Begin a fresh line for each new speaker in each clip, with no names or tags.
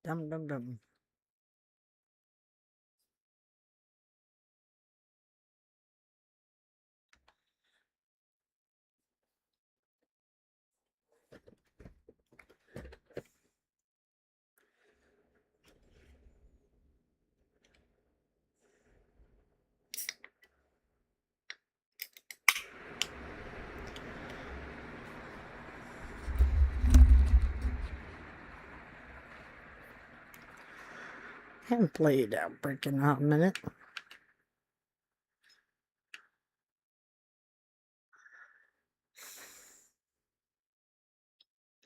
Dum dum dum. Haven't played Outbreak in a minute.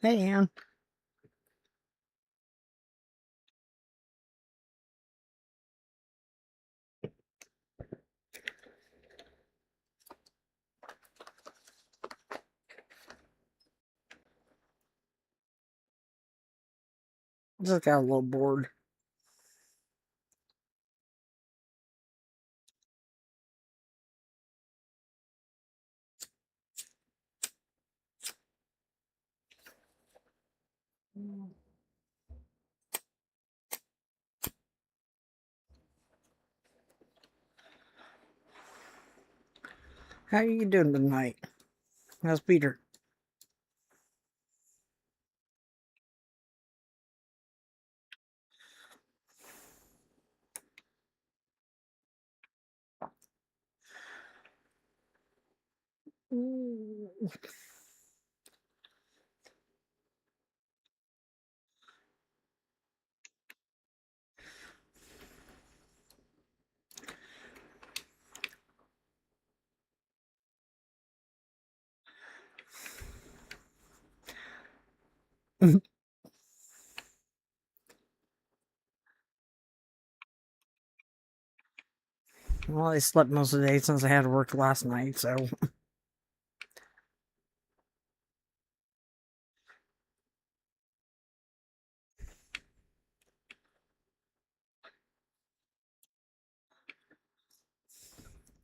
Hey, Ann. Just got a little bored. How are you doing tonight? How's Peter? Well, I slept most of the day since I had to work last night, so.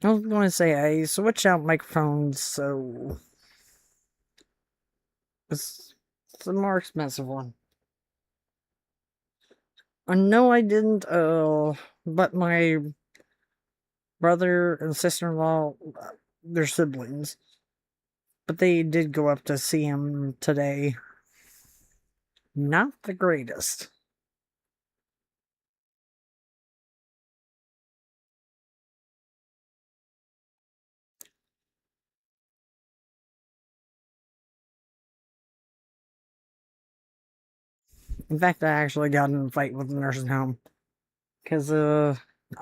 I was going to say, I switched out microphones, so. It's a more expensive one. No, I didn't, but my brother and sister-in-law, they're siblings. But they did go up to see him today. Not the greatest. In fact, I actually got in a fight with the nursing home. Because, I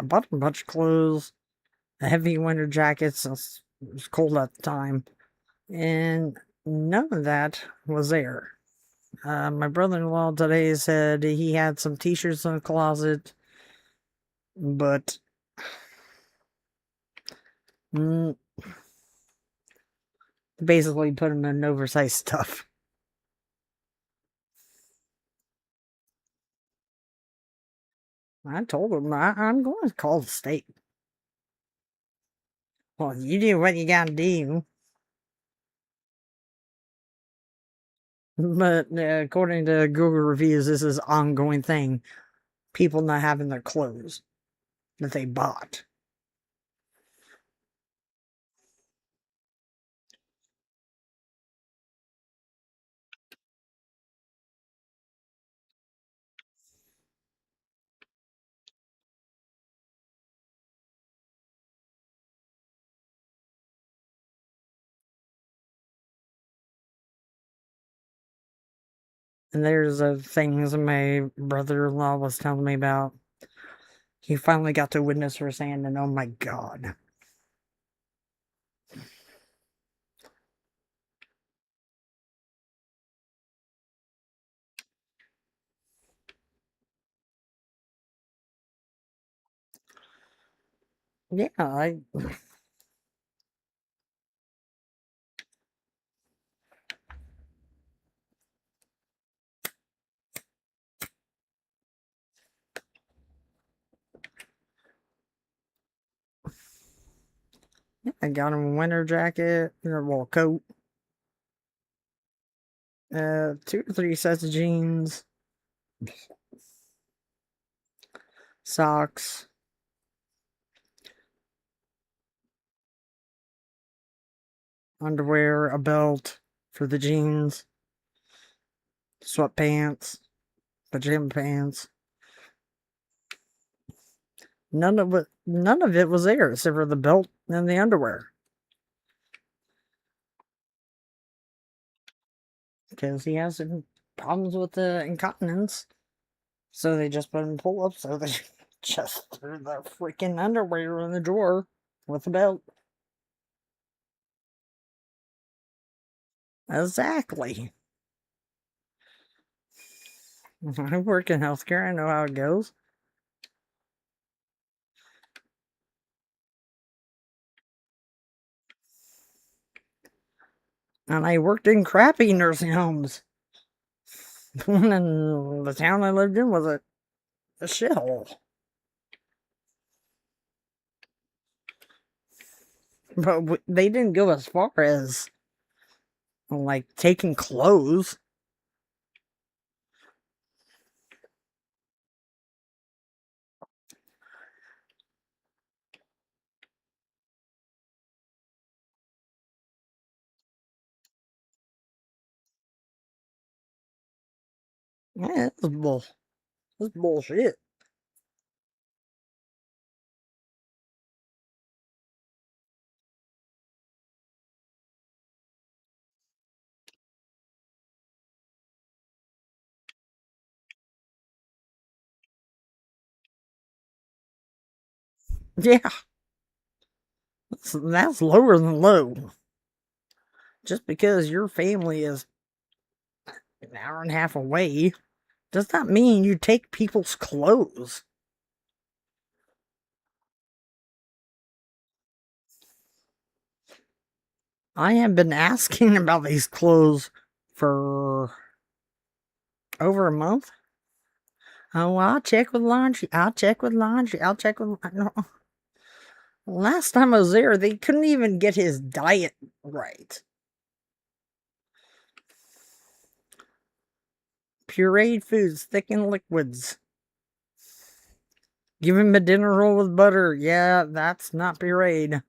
bought a bunch of clothes, a heavy winter jacket since it was cold at the time, and none of that was there. My brother-in-law today said he had some t-shirts in the closet, but mm, basically put them in oversized stuff. I told him I'm going to call the state. Well, you do what you gotta do. But according to Google reviews, this is an ongoing thing. People not having their clothes that they bought. And there's things my brother-in-law was telling me about. He finally got to witness firsthand, and oh my god. Yeah, I got him a winter jacket, well, coat, 2 or 3 sets of jeans, socks, underwear, a belt for the jeans, sweatpants, pajama pants. None of it was there except for the belt and the underwear. Because he has some problems with the incontinence. So they just put him pull up, so they just threw the freaking underwear in the drawer with the belt. Exactly. I work in healthcare, I know how it goes. And I worked in crappy nursing homes. One in the town I lived in was a shithole. But they didn't go as far as, like, taking clothes. Yeah, it's bullshit. Yeah, that's lower than low. Just because your family is an hour and a half away does not mean you take people's clothes. I have been asking about these clothes for over a month. Oh, I'll check with laundry. I'll check with laundry. I'll check with. No. Last time I was there, they couldn't even get his diet right. Pureed foods, thickened liquids. Give him a dinner roll with butter. Yeah, that's not pureed.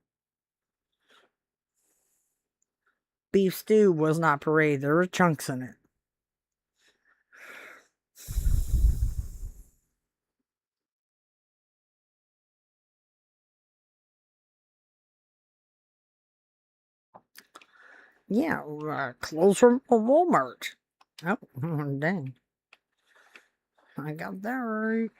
Beef stew was not pureed. There were chunks in it. Yeah, clothes from Walmart. Oh, dang. I got that right.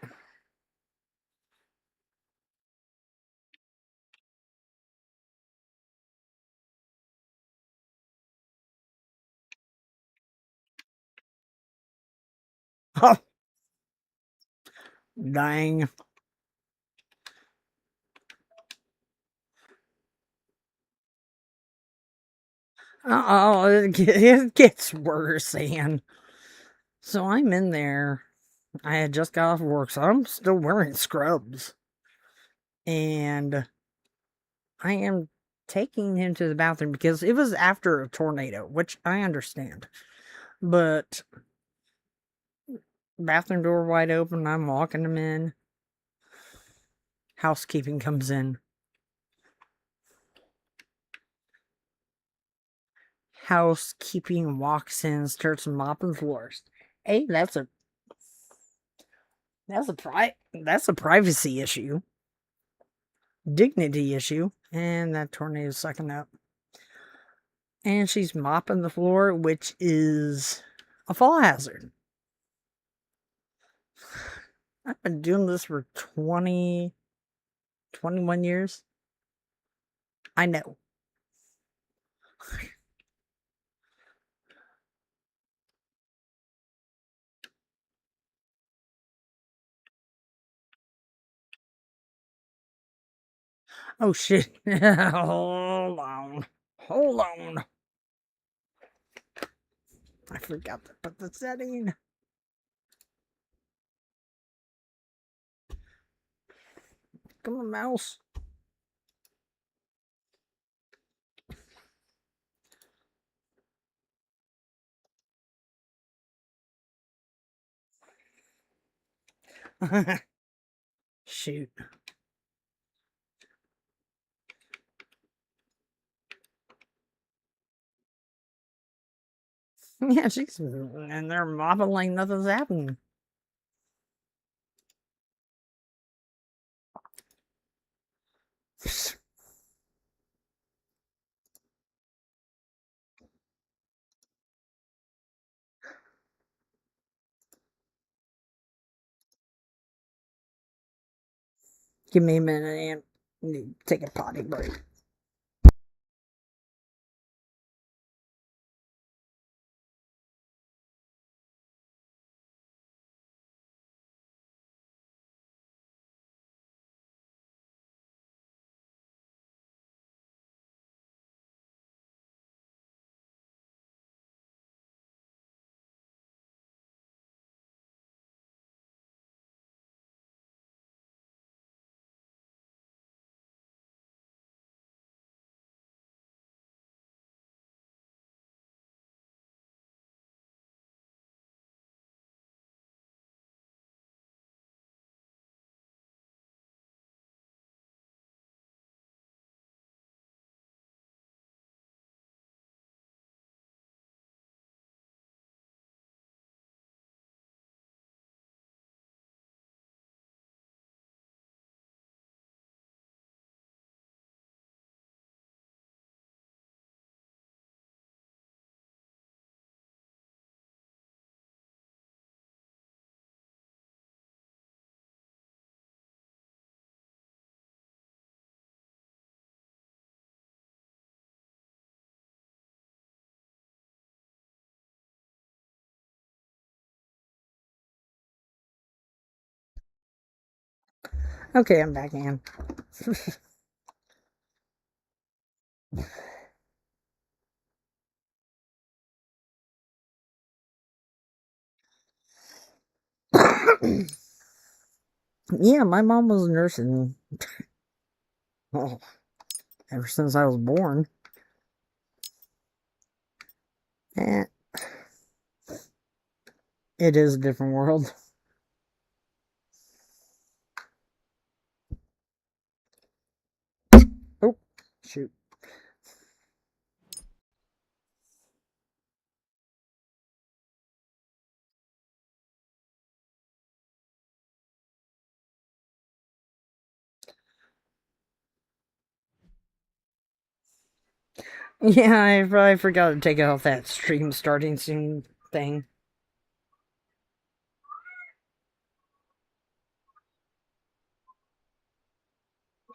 Oh, dang. Oh, it gets worse, Ann. So I'm in there. I had just got off work, so I'm still wearing scrubs. And I am taking him to the bathroom because it was after a tornado, which I understand. But bathroom door wide open, I'm walking him in. Housekeeping comes in. Housekeeping walks in, starts mopping floors. Hey, that's a privacy issue, dignity issue, and that tornado's sucking up. And she's mopping the floor, which is a fall hazard. I've been doing this for 21 years. I know. Oh shit. Hold on. Hold on. I forgot to put the setting. Come on, mouse. Shoot. Yeah, she's and they're modeling nothing's happening. Give me a minute and take a potty break. Okay, I'm back in. Yeah, my mom was nursing ever since I was born. Eh, it is a different world. Oh, shoot. Yeah, I forgot to take off that stream starting soon thing.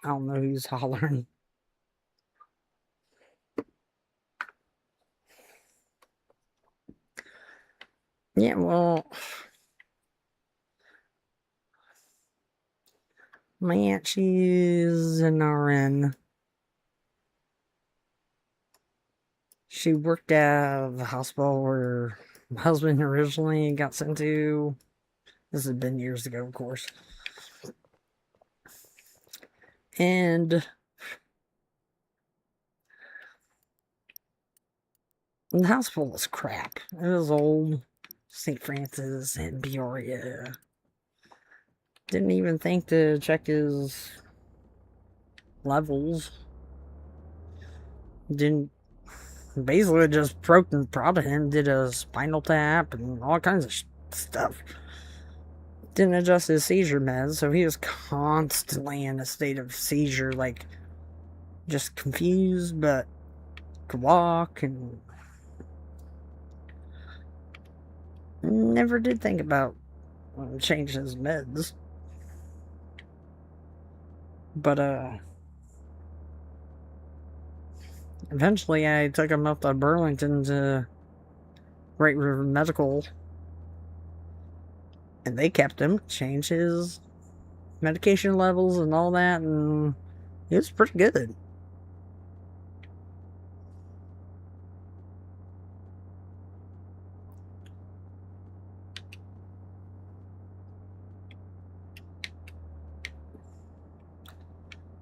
I don't know who's hollering. Yeah, well, my aunt, she's an RN. She worked at the hospital where my husband originally got sent to. This has been years ago, of course. And the hospital was crap. It was old. St. Francis and Peoria. Didn't even think to check his levels. Didn't basically just prodded him, did a spinal tap and all kinds of stuff. Didn't adjust his seizure meds, so he was constantly in a state of seizure, like just confused, but could walk, and never did think about changing his meds. But eventually I took him up to Burlington to Great River Medical, and they kept him, changed his medication levels and all that, and it was pretty good.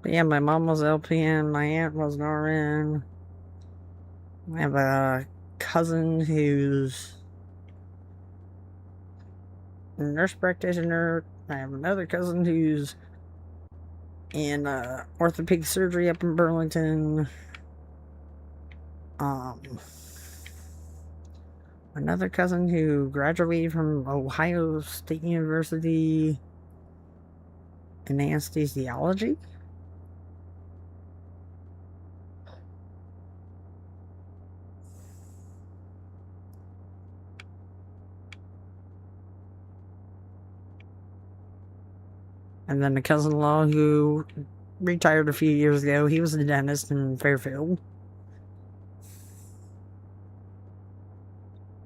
But yeah, my mom was LPN, my aunt was an RN. I have a cousin who's a nurse practitioner. I have another cousin who's in orthopedic surgery up in Burlington. Another cousin who graduated from Ohio State University in anesthesiology. And then a cousin-in-law who retired a few years ago. He was a dentist in Fairfield.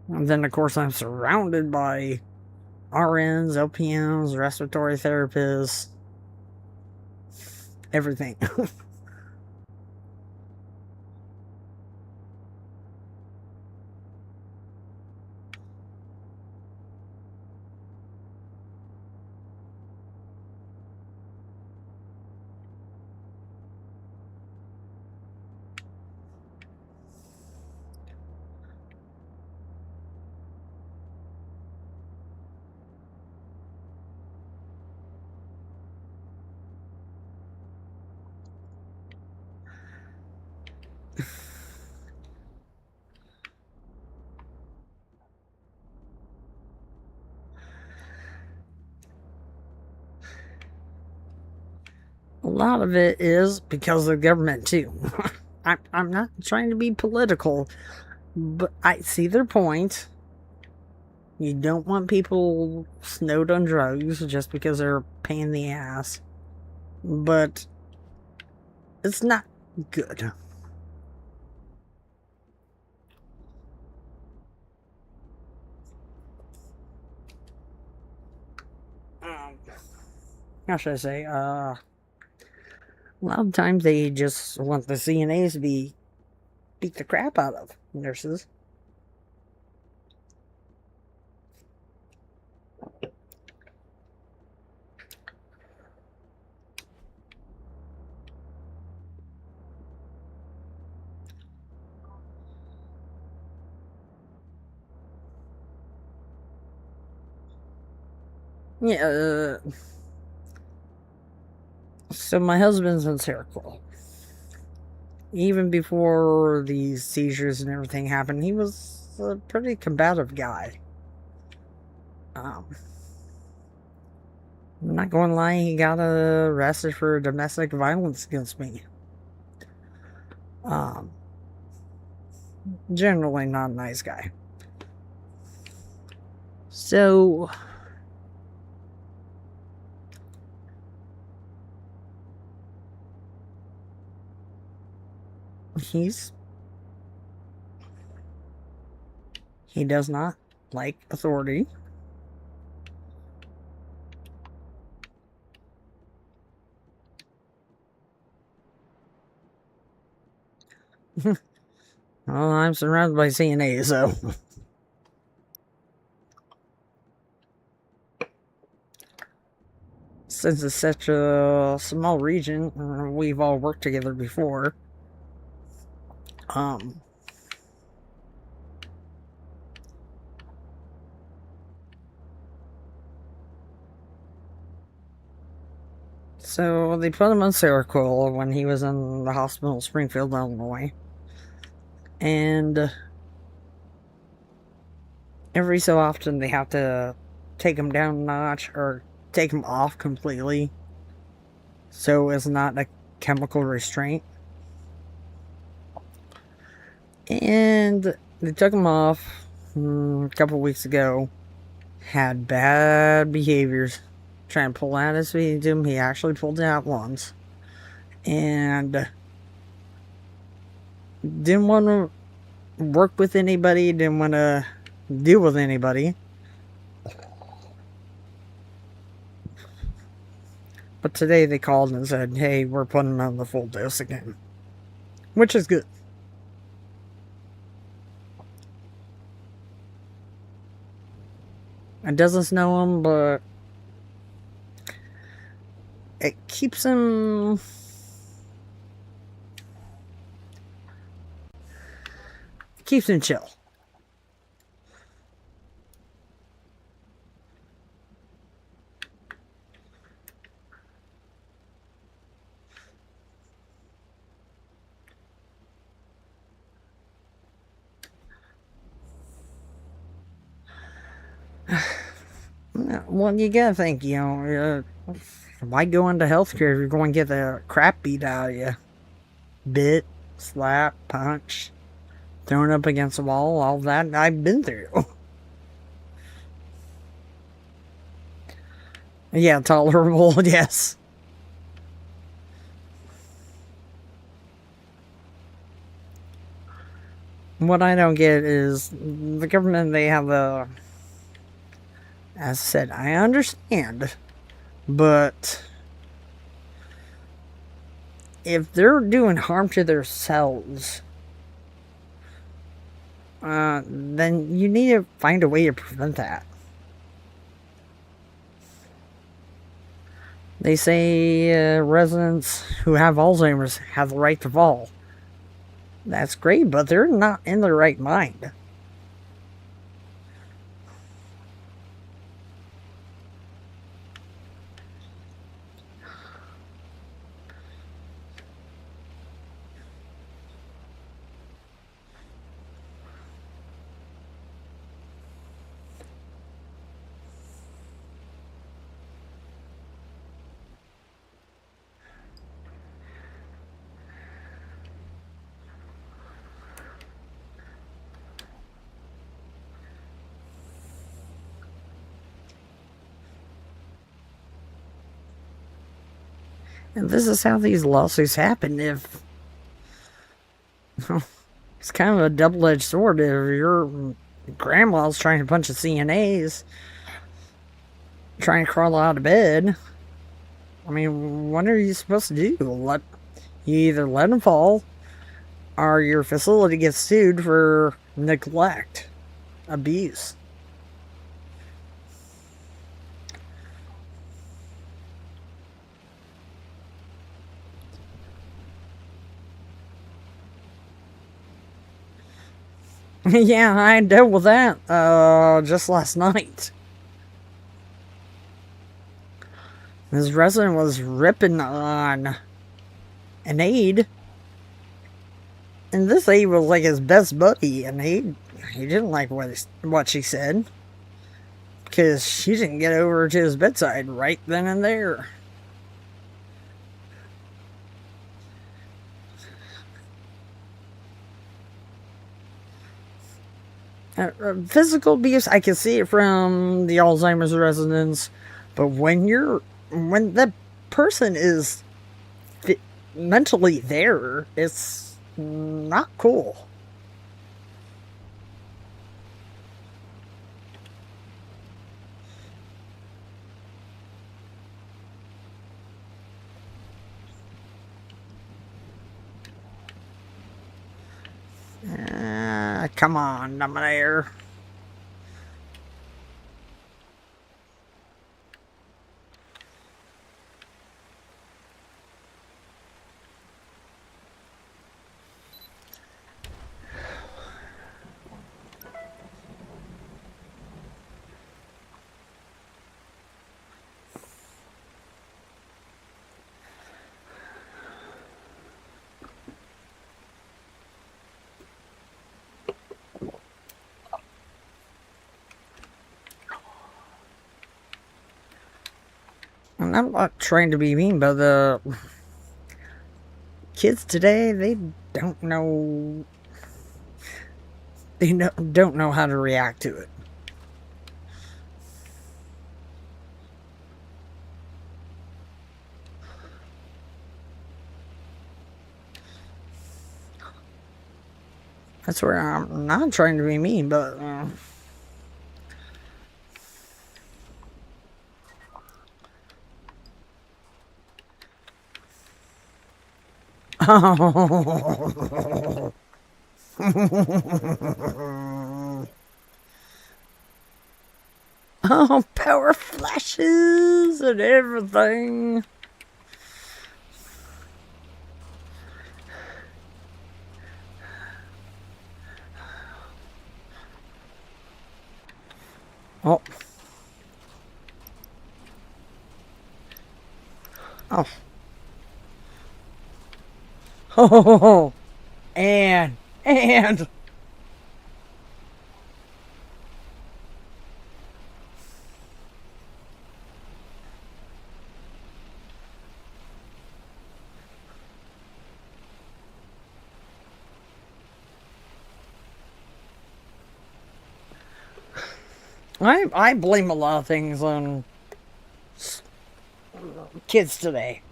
And then, of course, I'm surrounded by RNs, LPNs, respiratory therapists, everything. A lot of it is because of the government, too. I'm not trying to be political, but I see their point. You don't want people snowed on drugs just because they're a pain in the ass. But it's not good. How should I say? A lot of times they just want the CNAs to beat the crap out of nurses. Yeah, so my husband's in Seroquel. Even before these seizures and everything happened, he was a pretty combative guy. I'm not going to lie, he got arrested for domestic violence against me. Generally not a nice guy. So he does not like authority. Well, I'm surrounded by CNAs, so since it's such a small region, we've all worked together before. So they put him on Seroquel when he was in the hospital in Springfield, Illinois. And every so often they have to take him down a notch or take him off completely. So it's not a chemical restraint. And they took him off a couple weeks ago. Had bad behaviors. Trying to pull out his feet into him. He actually pulled it out once. And didn't want to work with anybody. Didn't want to deal with anybody. But today they called and said, hey, we're putting him on the full dose again. Which is good. It doesn't snow him, but it keeps him chill. Well, you gotta think, why go into healthcare if you're going to get the crap beat out of you? Bit, slap, punch, thrown up against the wall, all that I've been through. Yeah, tolerable, yes. What I don't get is the government, they have a. As I said, I understand, but if they're doing harm to themselves, then you need to find a way to prevent that. They say residents who have Alzheimer's have the right to fall. That's great, but they're not in their right mind. And this is how these lawsuits happen. If it's kind of a double-edged sword. If your grandma's trying to punch the CNAs, trying to crawl out of bed, I mean, what are you supposed to do? You either let them fall, or your facility gets sued for neglect, abuse. Yeah, I dealt with that just last night. This resident was ripping on an aide, and this aide was like his best buddy, and he didn't like what she said, because she didn't get over to his bedside right then and there. Physical abuse, I can see it from the Alzheimer's residents, but when that person is mentally there, it's not cool. Come on, Dominator. And I'm not trying to be mean, but the kids today, they don't know. They don't know how to react to it. That's where I'm not trying to be mean, but oh, power flashes and everything. Oh. Oh. Oh. And. I blame a lot of things on kids today.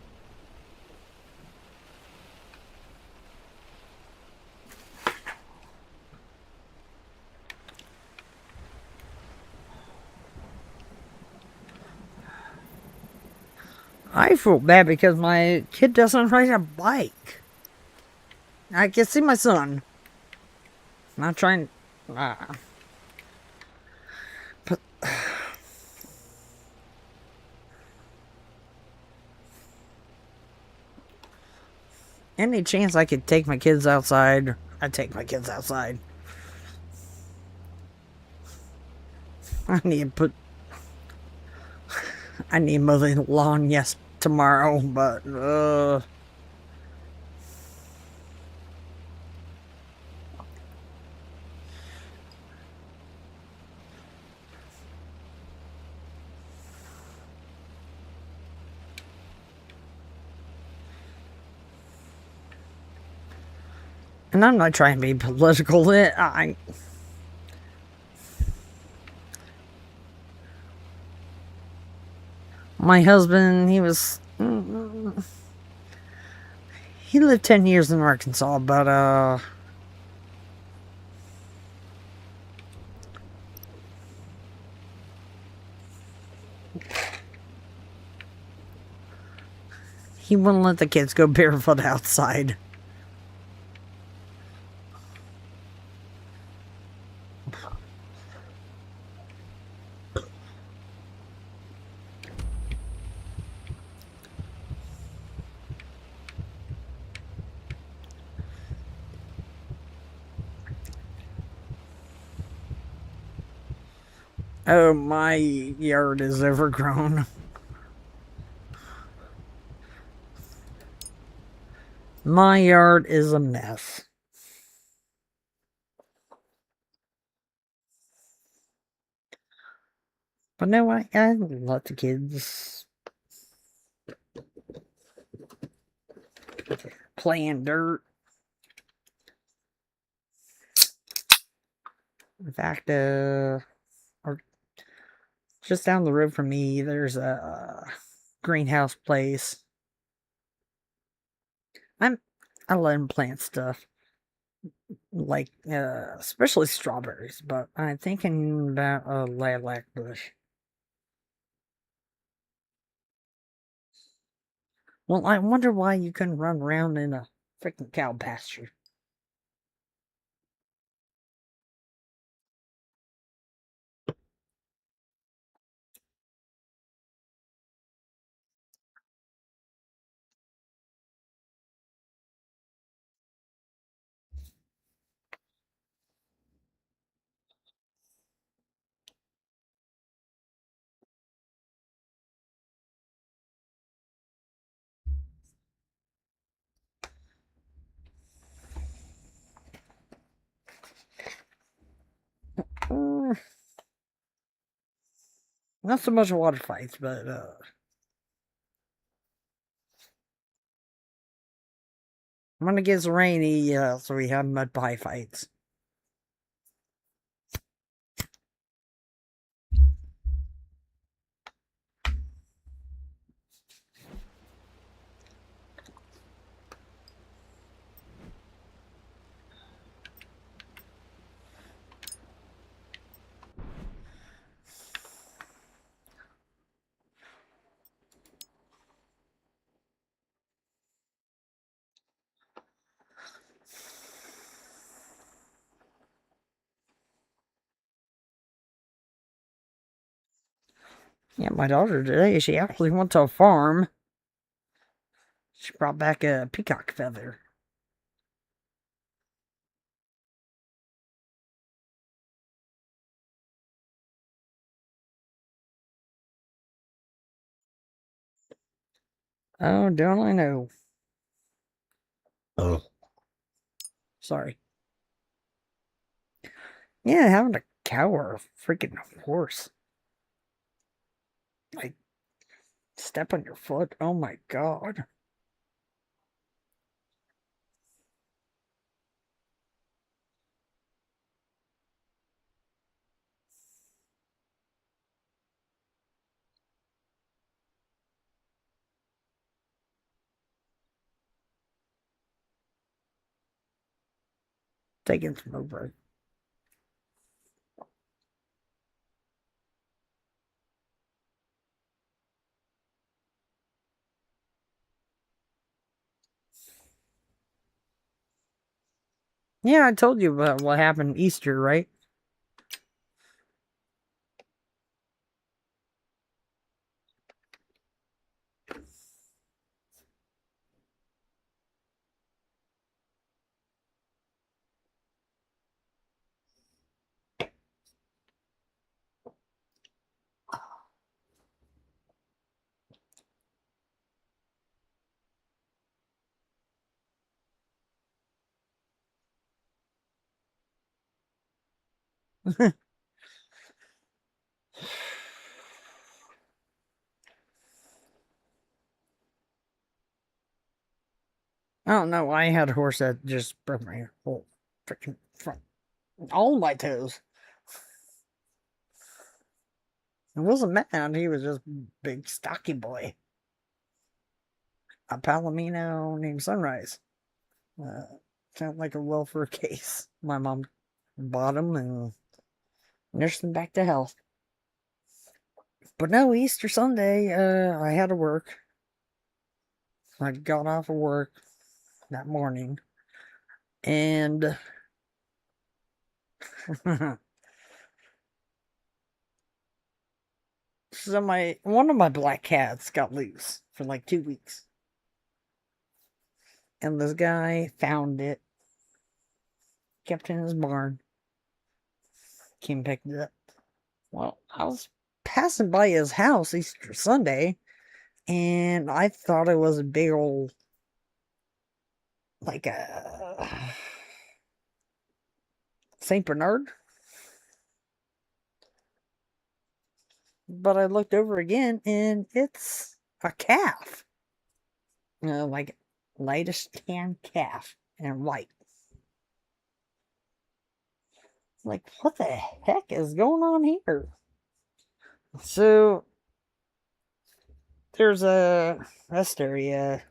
I feel bad because my kid doesn't ride a bike. I can see my son. Not trying. Uh, but any chance I could take my kids outside, I'd take my kids outside. I need to put. I need to mow the lawn, yes, tomorrow, but and I'm not trying to be political. My husband, he lived 10 years in Arkansas, but he wouldn't let the kids go barefoot outside. Oh, my yard is overgrown. My yard is a mess. But no, I let the kids play in dirt. In fact, or just down the road from me, there's a greenhouse place. I let them plant stuff like especially strawberries, but I'm thinking about a lilac bush. Well, I wonder why you couldn't run around in a freaking cow pasture. Uh, Not so much water fights, but when it gets rainy, so we have mud pie fights. Yeah, my daughter today, she actually went to a farm. She brought back a peacock feather. Oh, don't I know? Oh. Sorry. Yeah, having a cow or a freaking horse. Like, step on your foot. Oh my god. taking smoke break. Yeah, I told you about what happened Easter, right? I don't know. I had a horse that just broke my whole freaking front, all my toes. It wasn't mad. He was just big, stocky boy. A Palomino named Sunrise. Uh, Sounded like a welfare case. My mom bought him and nursed him back to health. But no, Easter Sunday, I had to work. I got off of work that morning, and so my one of my black cats got loose for like 2 weeks, and this guy found it, kept it in his barn, came and picked it up. Well, I was passing by his house Easter Sunday, and I thought it was a big old like a Saint Bernard. But I looked over again, and it's a calf, like lightish tan calf and white. Like, what the heck is going on here? So there's a rest area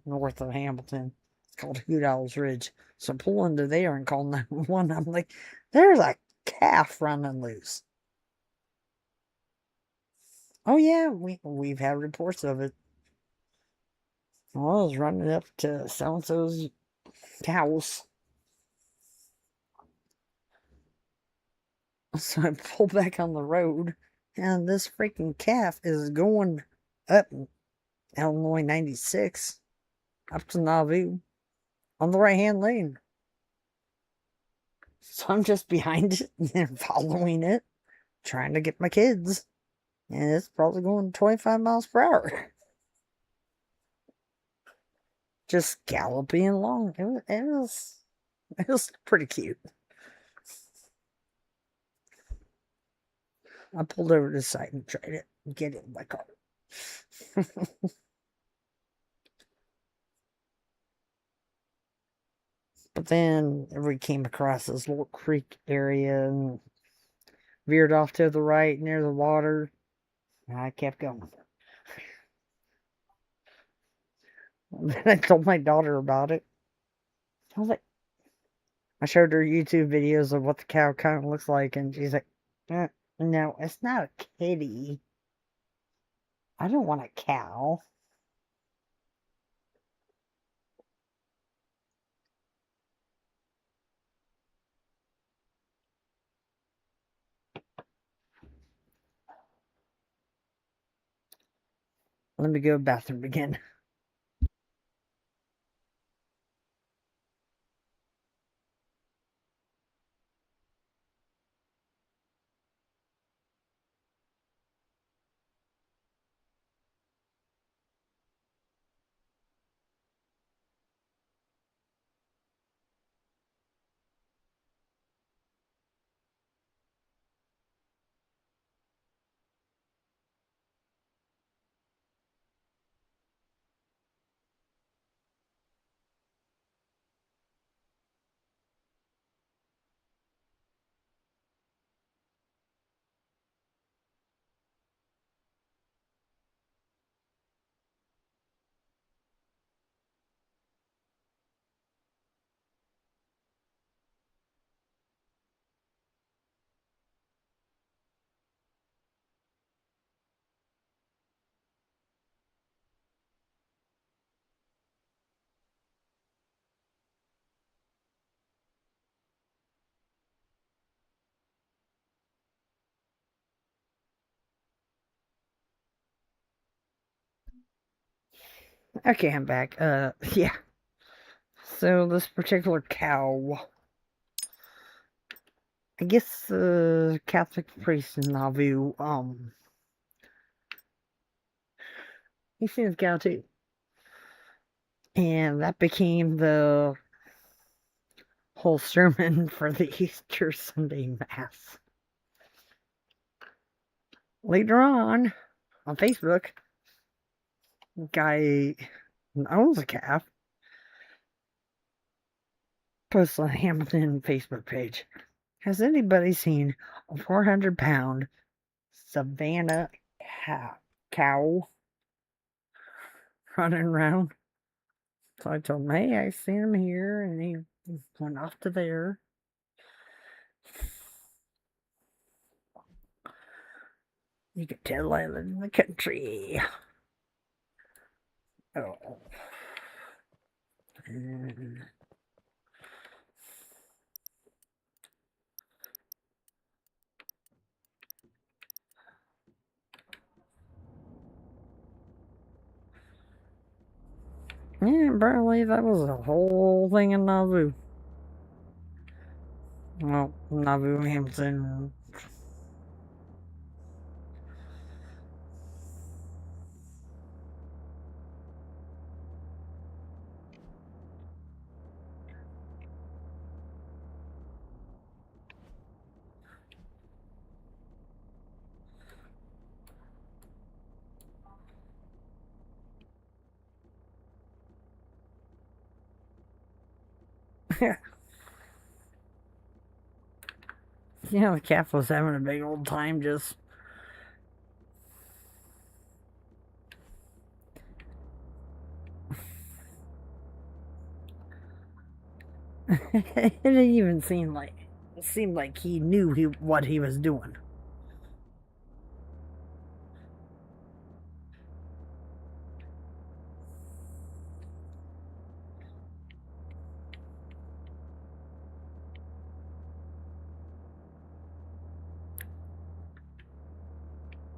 north of Hamilton. It's called Hoot Owls Ridge. So I pull into there and call 911. I'm like, there's a calf running loose. Oh yeah, we've had reports of it. Well, I was running up to so and so's house. So I pull back on the road, and this freaking calf is going up Illinois 96 up to Nauvoo on the right hand lane. So I'm just behind it and following it, trying to get my kids. And it's probably going 25 miles per hour. Just galloping along. It was pretty cute. I pulled over to the side and tried to get it in my car. But then we came across this little creek area and veered off to the right near the water. I kept going. Then I told my daughter about it. I was like, I showed her YouTube videos of what the cow kind of looks like, and she's like, no, it's not a kitty. I don't want a cow. Let me go to the bathroom again. Okay, I'm back. Yeah. So this particular cow, I guess the Catholic priest in Nauvoo, he seen his cow too. And that became the whole sermon for the Easter Sunday Mass. Later on Facebook, guy owns a calf, posts on Hamilton Facebook page. Has anybody seen a 400-pound Savannah cow running around? So I told him, hey, I seen him here, and he went off to there. You could tell I live in the country. Oh. Yeah, apparently that was the whole thing in Nauvoo. Well, Nauvoo, Hampton. Yeah, the calf was having a big old time just. It didn't even seem like. It seemed like he knew what he was doing.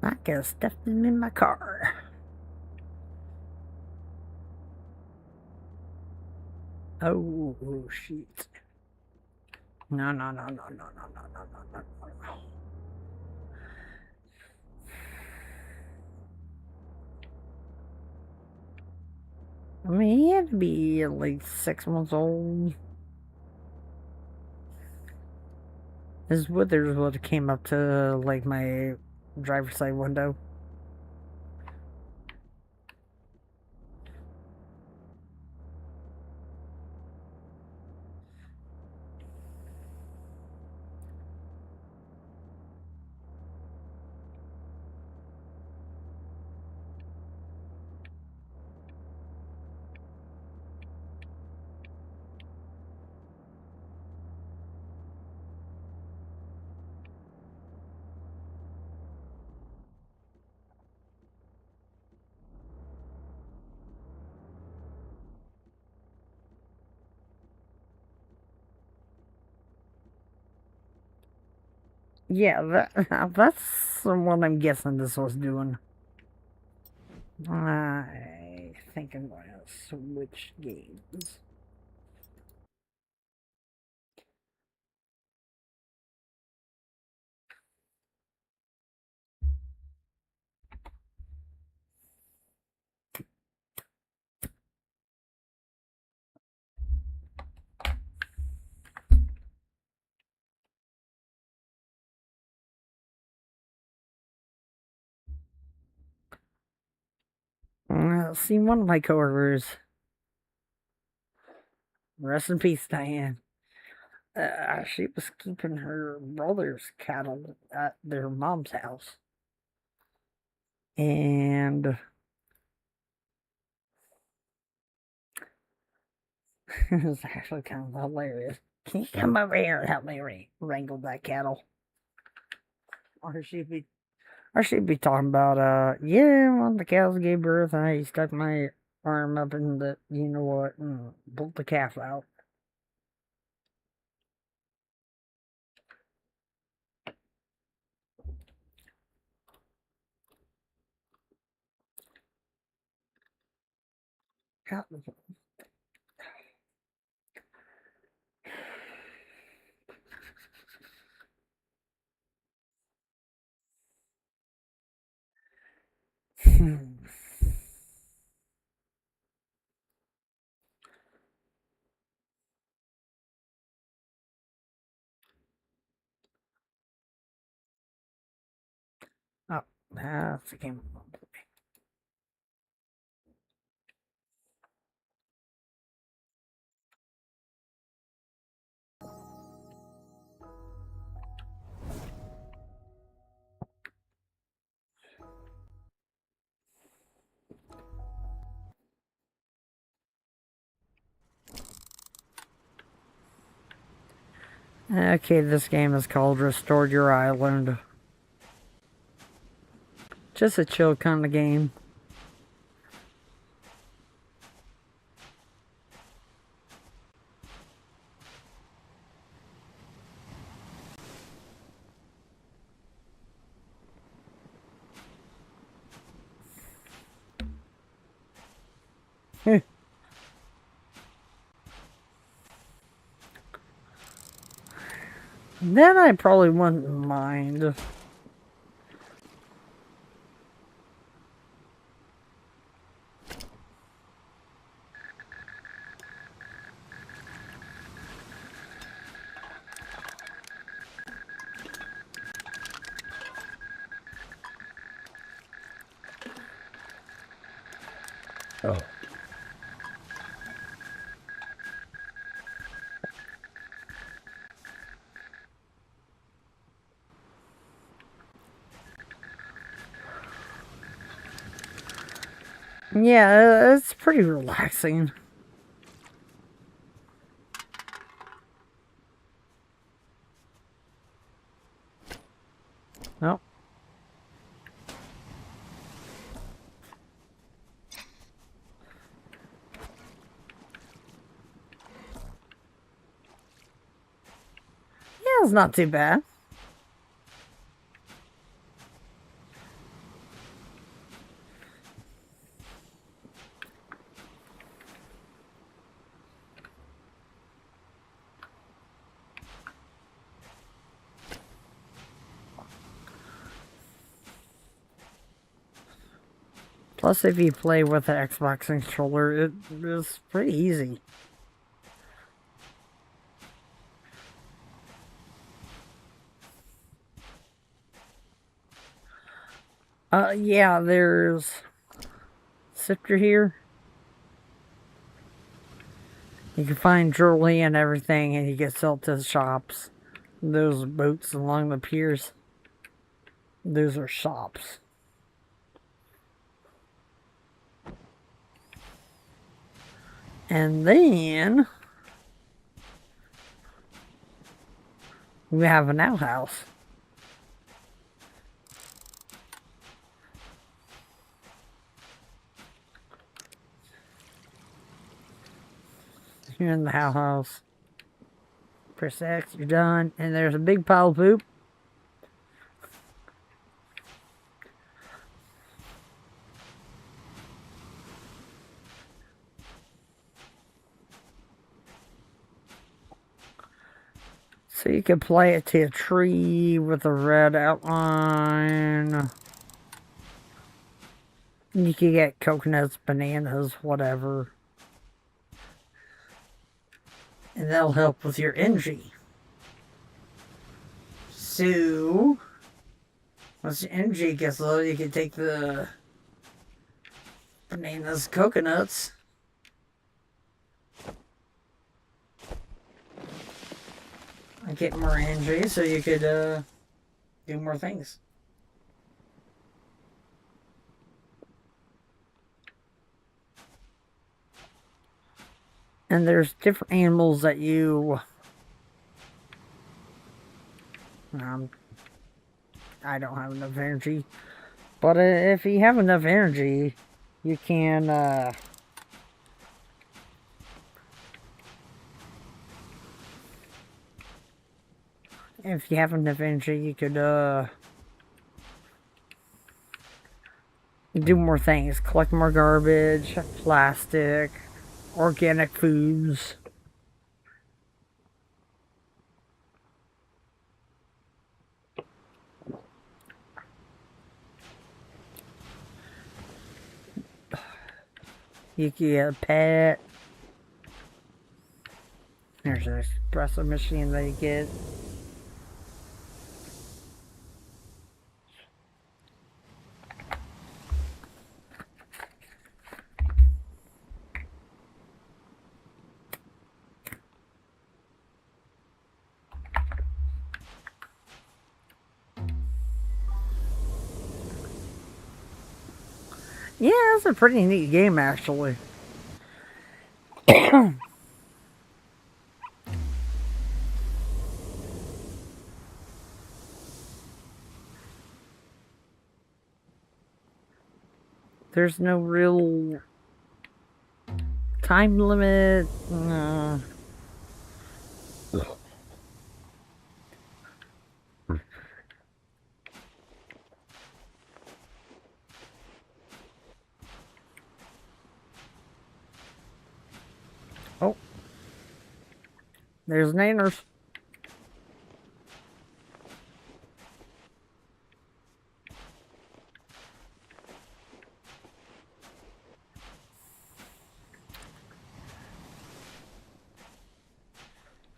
I could have stuffed him in my car. Oh, shit. No, no, no, no, no, no, no, no, no, no. I mean, he had to be like 6 months old. His withers would have came up to like my driver's side window. Yeah, that's what I'm guessing this was doing. I think I'm going to switch games. See, one of my coworkers, rest in peace, Diane. She was keeping her brother's cattle at their mom's house, and it was actually kind of hilarious. Can you come over here and help me wrangle that cattle? Or she'd be talking about, yeah, when the cows gave birth, I stuck my arm up in the, you know what, and pulled the calf out. God. Oh, that's the game. Okay, this game is called Restore Your Island. Just a chill kind of game. Then I probably wouldn't mind.
Oh.
Yeah, it's pretty relaxing. Oh. Yeah, it's not too bad. Plus, if you play with the Xbox controller, it is pretty easy. Yeah, there's Sifter here. You can find jewelry and everything, and you can sell to the shops. Those boats along the piers, those are shops. And then we have an outhouse. You're in the outhouse. Press X, you're done. And there's a big pile of poop. So you can play it to a tree with a red outline. You can get coconuts, bananas, whatever. And that'll help with your energy. So, once your energy gets low, you can take the bananas, coconuts, and get more energy so you could do more things. And there's different animals that you I don't have enough energy, but if you have enough energy, you can if you have enough energy, you could do more things, collect more garbage, plastic, organic foods. You can get a pet. There's an espresso machine that you get. Yeah, it's a pretty neat game, actually. There's no real time limit. Oh, there's Nanners.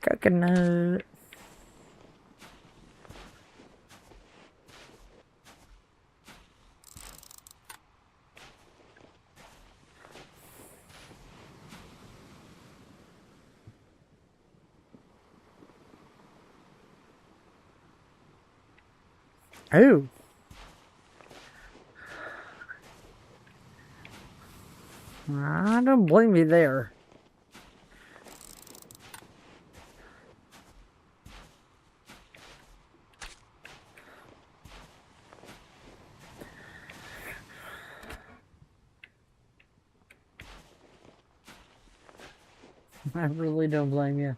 Coconut. Oh. I don't blame you there. I really don't blame you.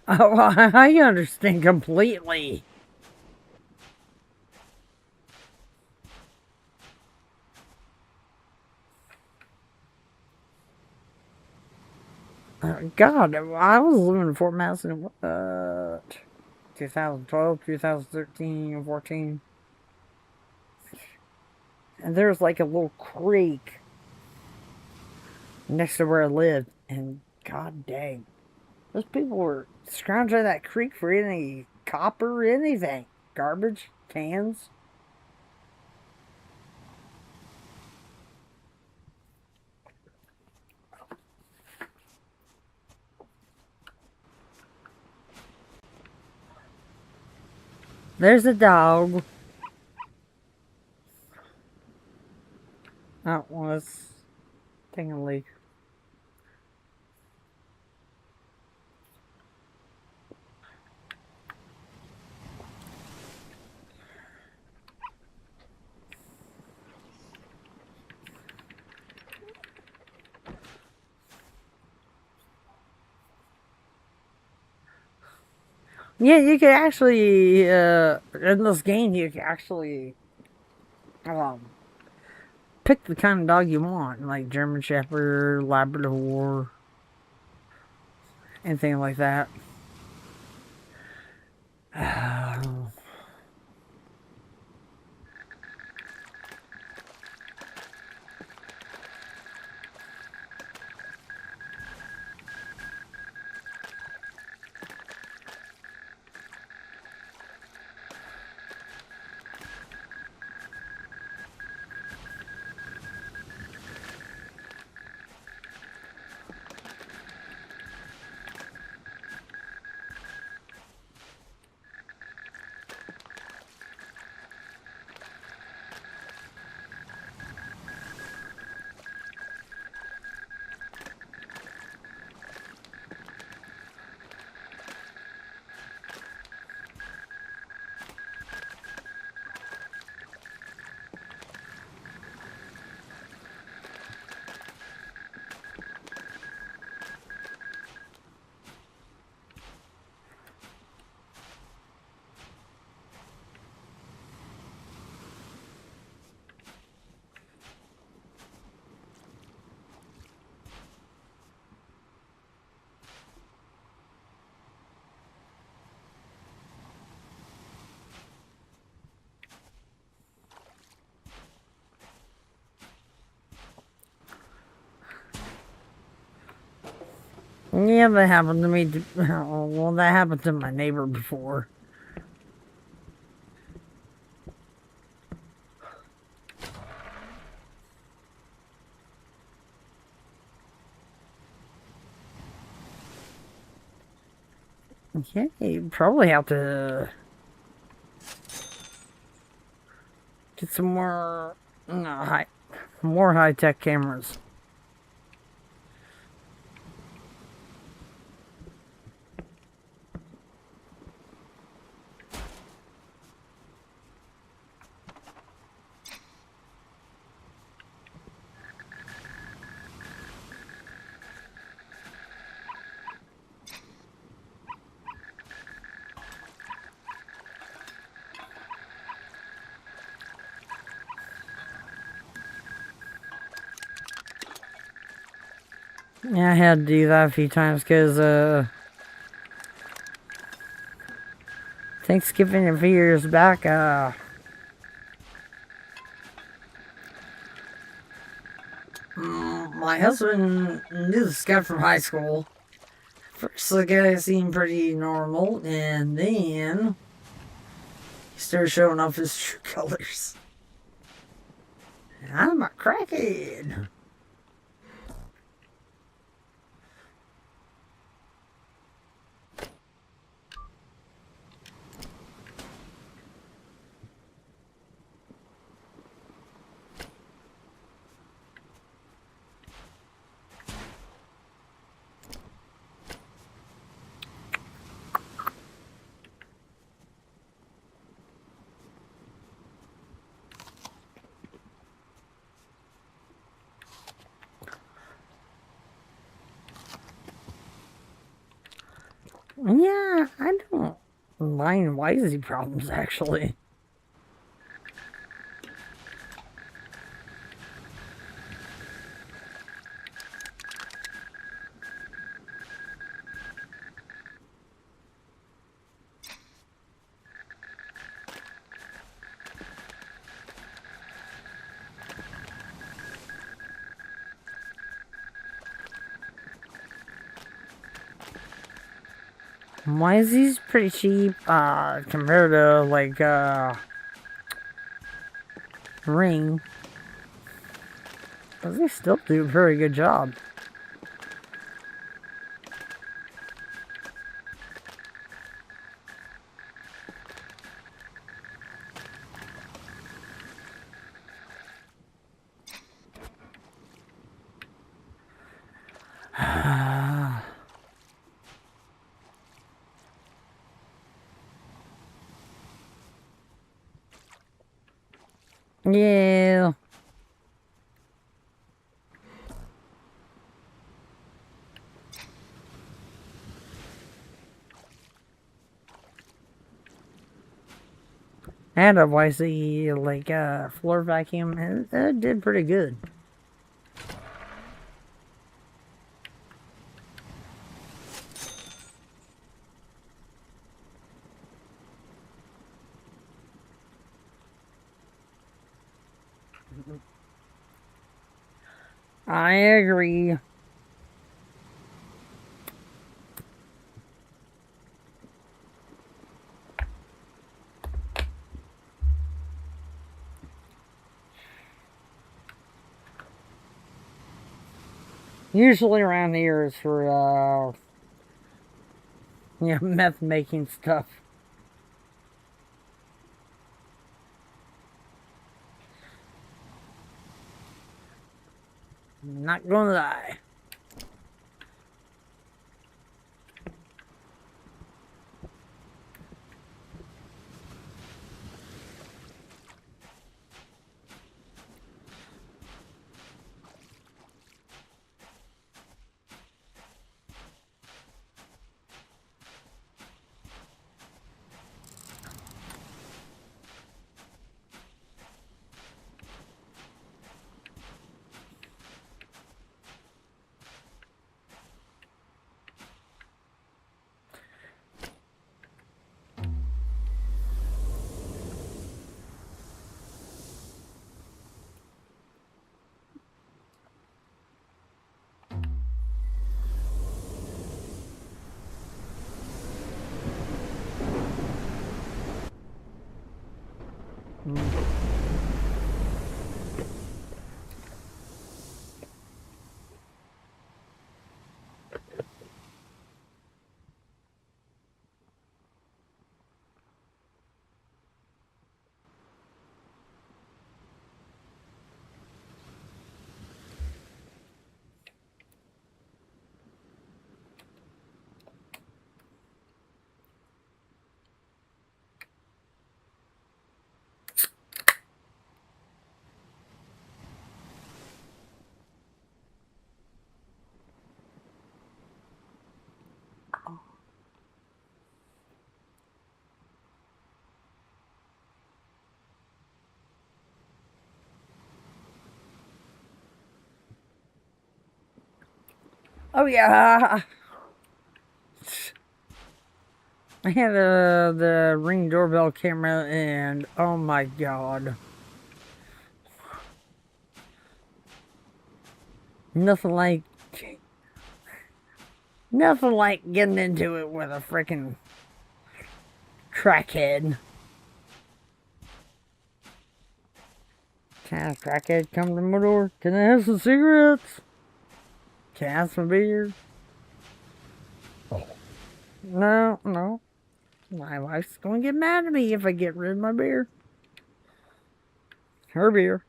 Oh, I understand completely. God, I was living in Fort Madison in 2012, 2013, 14. And there was like a little creek next to where I lived. And god dang, those people were scrounging that creek for any copper, anything. Garbage, cans. There's a dog. That was taking a leak. Yeah, you can actually, in this game, you can actually, um, pick the kind of dog you want, like German Shepherd, Labrador, anything like that. Yeah, that happened to me. Well, that happened to my neighbor before. Okay, you probably have to get some more high-tech cameras. Yeah, I had to do that a few times because, Thanksgiving a few years back, my husband knew this guy from high school. First, the guy seemed pretty normal, and then he started showing off his true colors. I'm a crackhead. Yeah, I don't mind Wisey problems, actually. Wisey's pretty cheap, compared to, like, Ring. But they still do a very good job. Yeah. And a Wisey, like, floor vacuum, and it did pretty good. I agree. Usually around here is for, meth making stuff. Not gonna lie. Oh yeah. I had the Ring doorbell camera, and oh my god, nothing like nothing like getting into it with a freaking crackhead. Can a crackhead come to my door? Can I have some cigarettes? Can I have some beer? No, no. My wife's gonna get mad at me if I get rid of my beer. Her beer.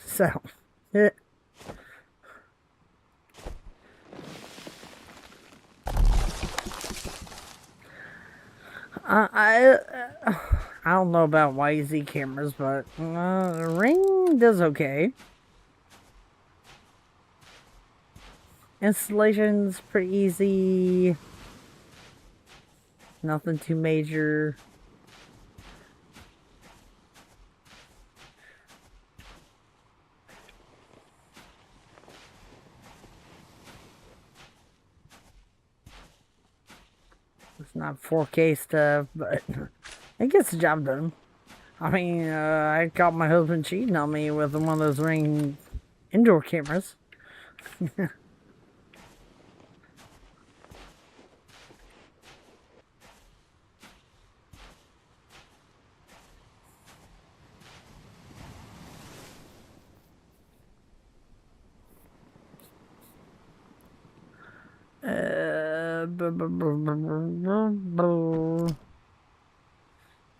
So, it, I don't know about YZ cameras, but Ring does okay. Installation's pretty easy. Nothing too major. It's not 4K stuff, but it gets the job done. I mean, I caught my husband cheating on me with one of those Ring indoor cameras.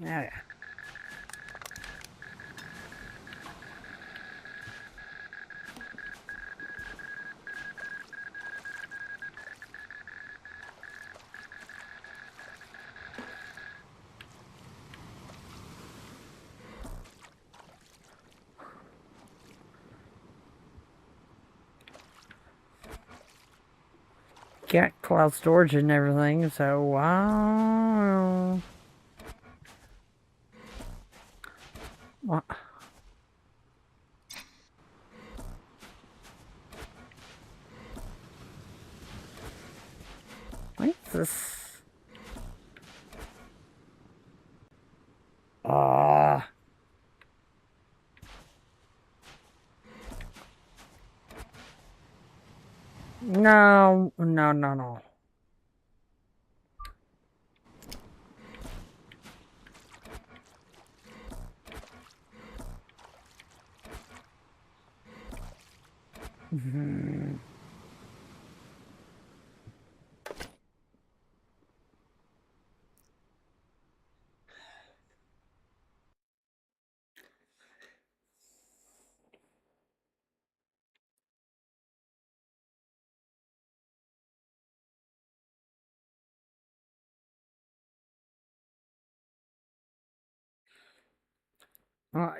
Yeah. Got cloud storage and everything, so wow. What? What's this? Ah. No, no, no, no.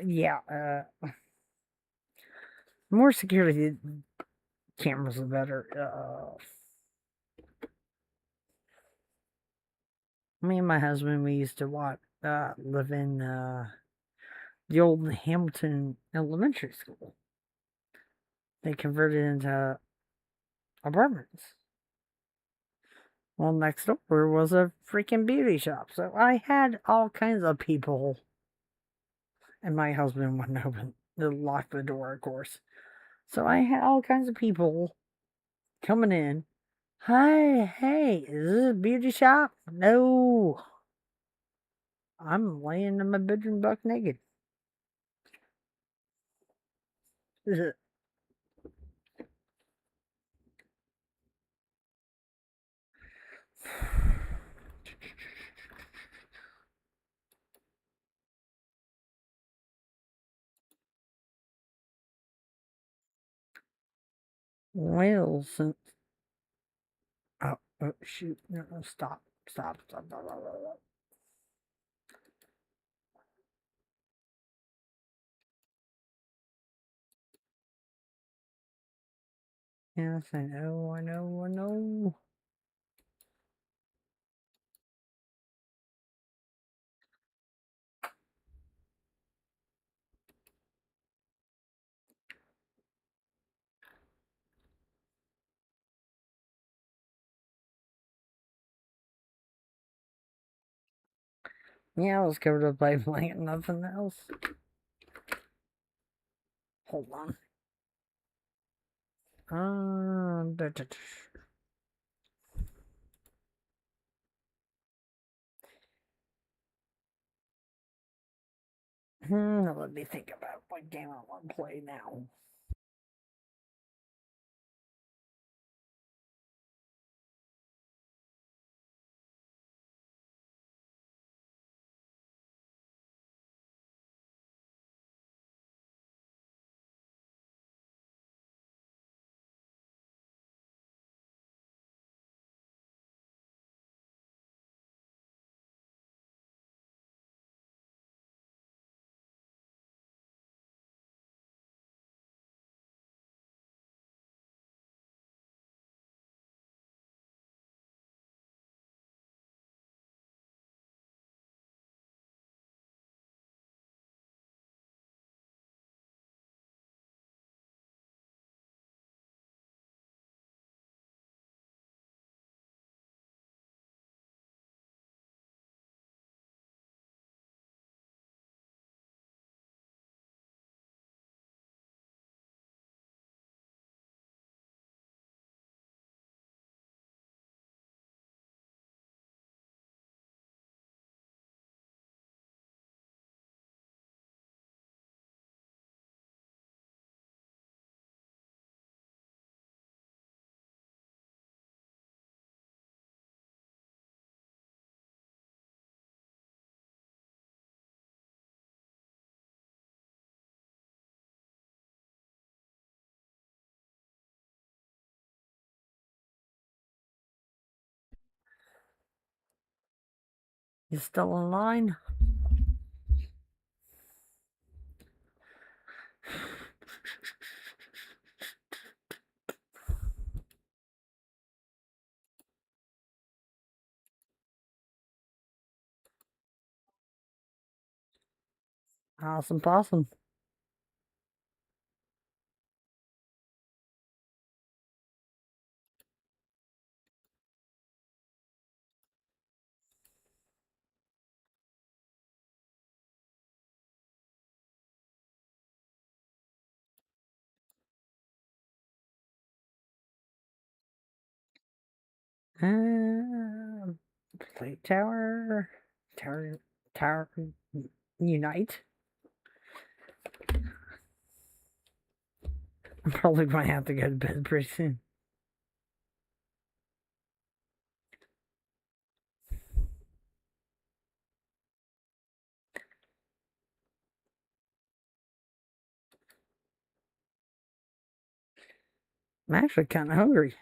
Yeah, more security cameras are better. Me and my husband, we used to live in the old Hamilton Elementary School. They converted into apartments. Well, next door was a freaking beauty shop. So I had all kinds of people, and my husband wouldn't open, lock the door, of course. So I had all kinds of people coming in. Hi, hey, is this a beauty shop? No, I'm laying in my bedroom buck naked. Well, since oh shoot, no, stop. Yes, I know. Yeah, I was covered up by a blanket, nothing else. Hold on. Let me think about what game I want to play now. You still online? Awesome possum. Uh, Plate tower. Tower. Unite. I'm probably going to have to go to bed pretty soon. I'm actually kind of hungry.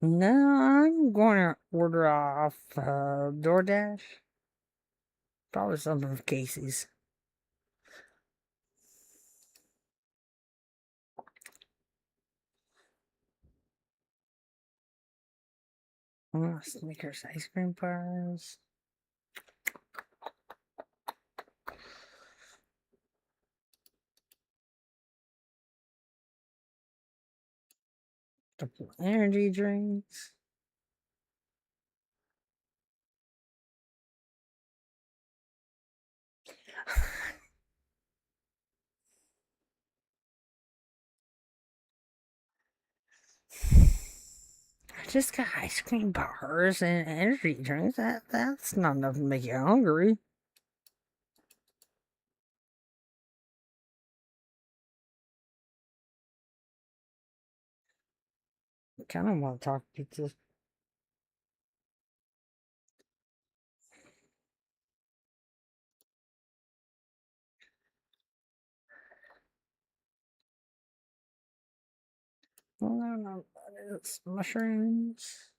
No, I'm going to order off DoorDash. Probably something from Casey's. Snickers ice cream bars. Couple energy drinks. I just got ice cream bars and energy drinks. That's not enough to make you hungry. I kind of want to talk pizza. No, it's mushrooms,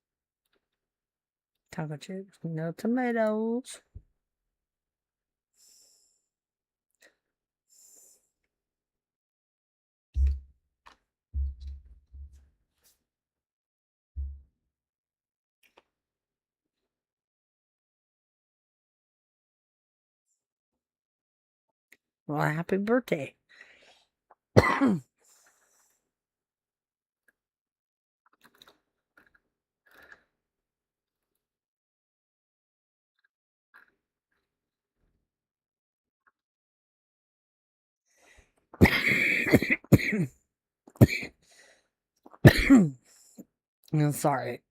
taco chips, no tomatoes. Well, happy birthday. I'm sorry.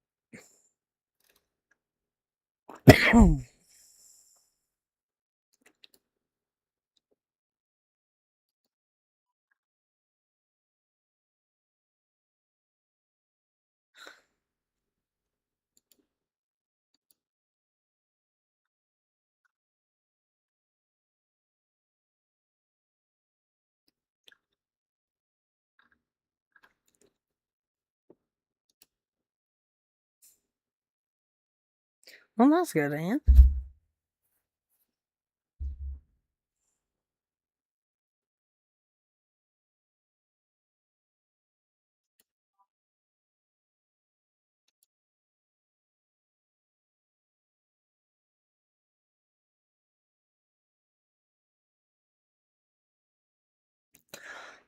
Well, that's good, Ann.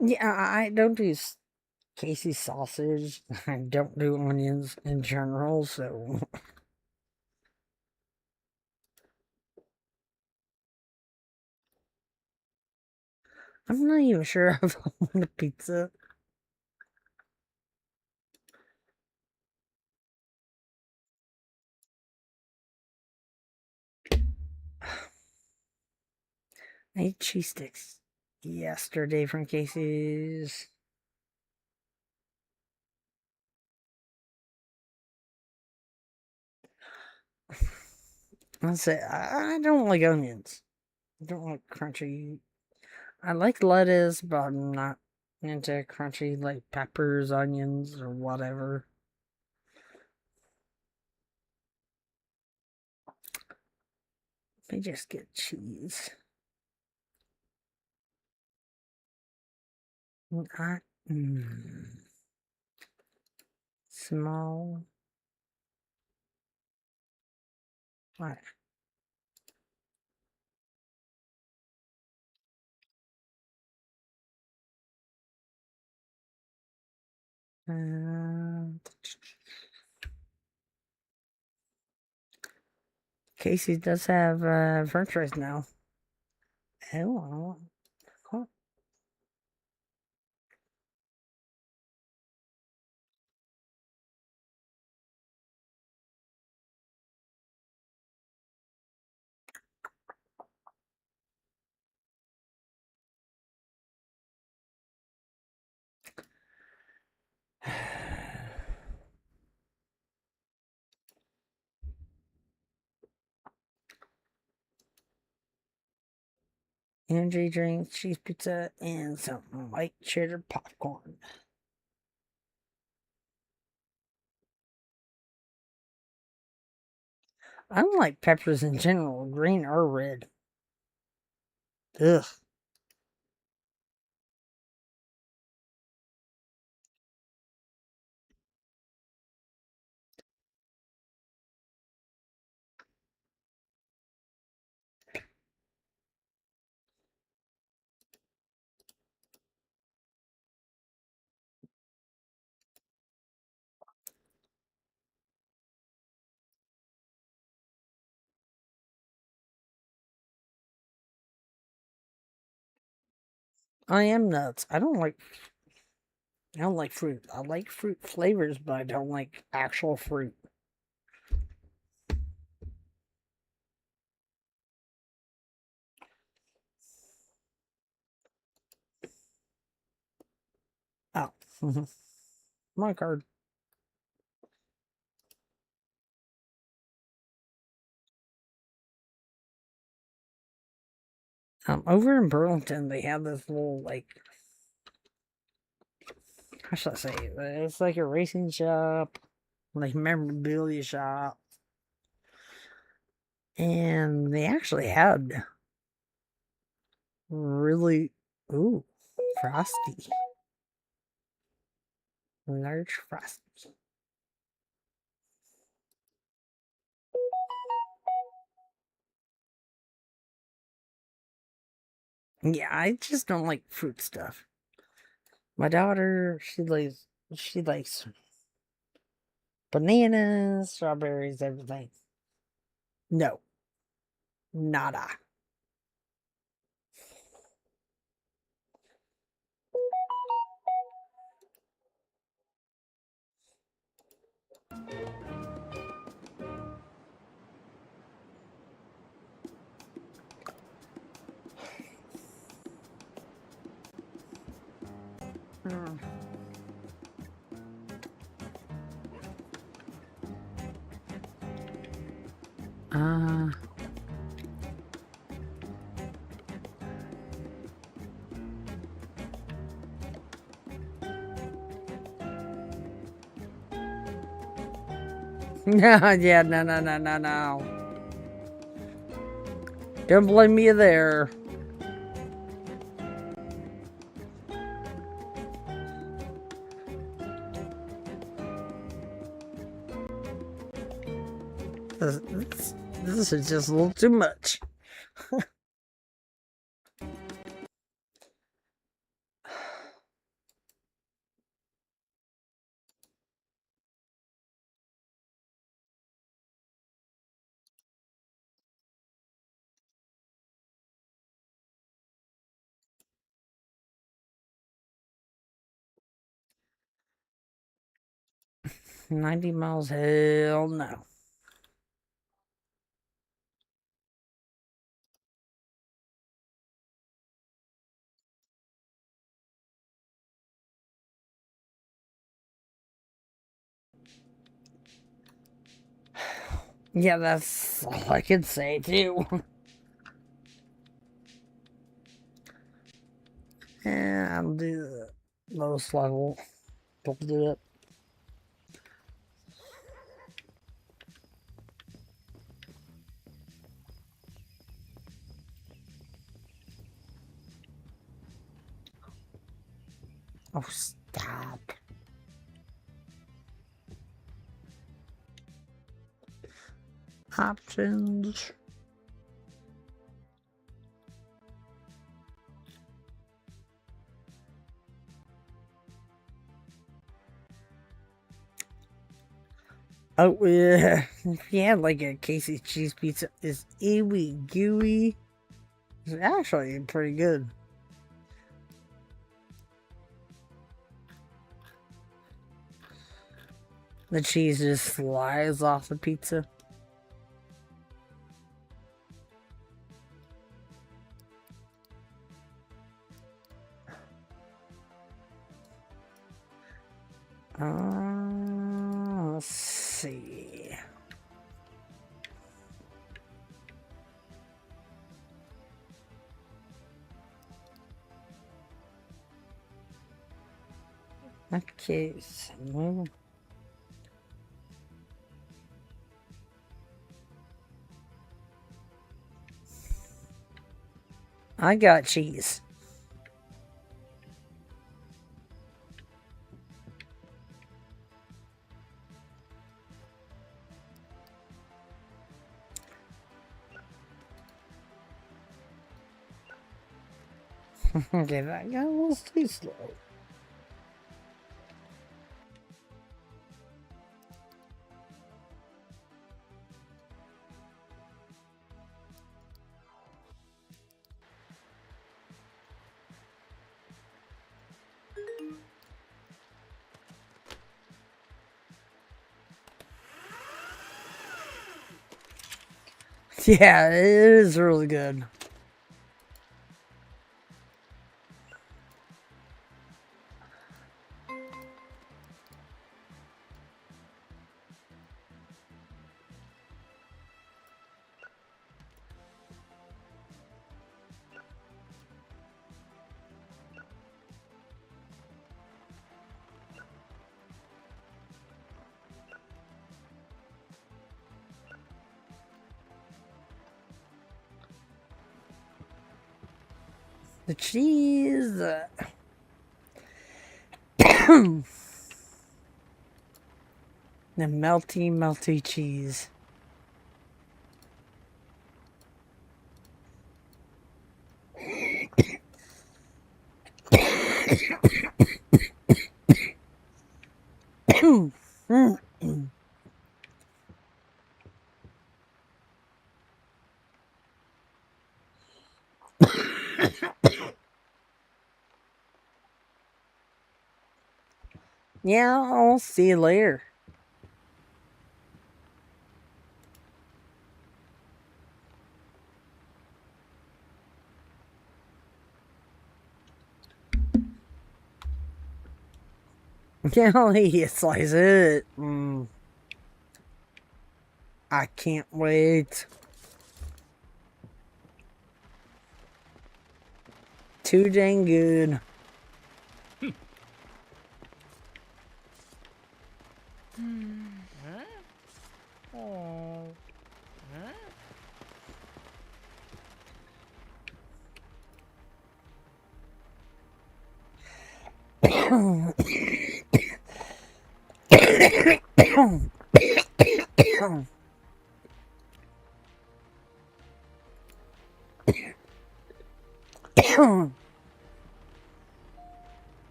Yeah, I don't do Casey sausage. I don't do onions in general, so I'm not even sure if I want a pizza. I ate cheese sticks yesterday from Casey's. I'll say I don't like onions. I don't like crunchy. I like lettuce, but I'm not into crunchy like peppers, onions, or whatever. Let me just get cheese. Not small. What? Uh, Casey does have French fries now. Oh, cool. Energy drink, cheese pizza, and some white cheddar popcorn. I don't like peppers in general, green or red. Ugh. I am nuts. I don't like fruit. I like fruit flavors, but I don't like actual fruit. Oh. My card. Over in Burlington, they have this little like, how should I say it? It's like a racing shop, like memorabilia shop, and they actually had really ooh frosty, large frosty. Yeah, I just don't like fruit stuff. My daughter, she likes bananas, strawberries, everything. No, nada. Mm. Uh, yeah, no, no, no, no, no. Don't blame me there. This is just a little too much. 90 miles, hell no. Yeah, that's all I can say too. Yeah, I'll do the lowest level. We'll do it. Oh, stop. Options. Oh, yeah. If you had like a Casey's cheese pizza, it's ooey gooey. It's actually pretty good. The cheese just flies off the pizza. Let's see. Okay, so I got cheese. Okay, that got a little too slow. Yeah, it is really good. The cheese. The melty, melty cheese. Yeah, I'll see you later. Golly, it's like it. I can't wait. Too dang good.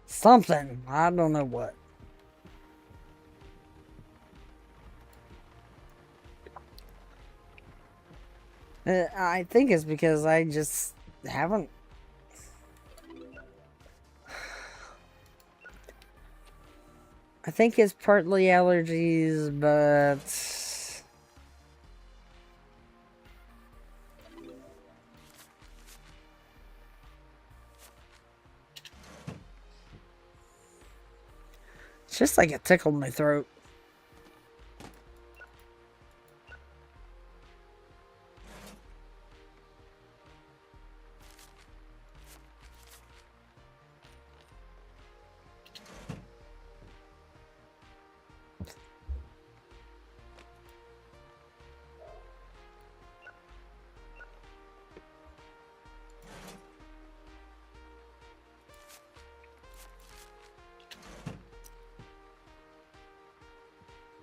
Something. I don't know what. I think it's because I just haven't. I think it's partly allergies, but it's just like it tickled my throat.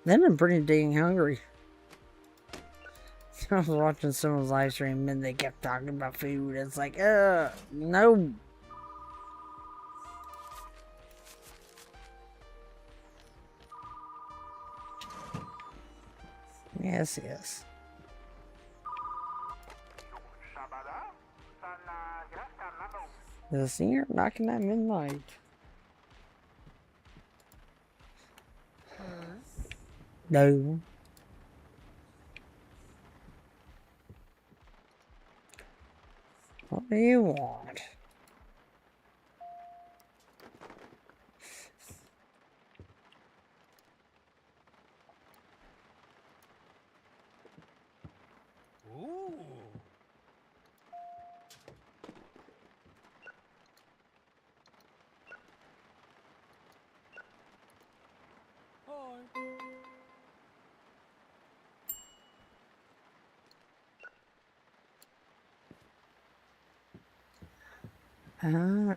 Then I'm pretty dang hungry. I was watching someone's live stream and they kept talking about food. It's like, no. Yes, yes. The singer knocking at midnight. No. What do you want? Uh,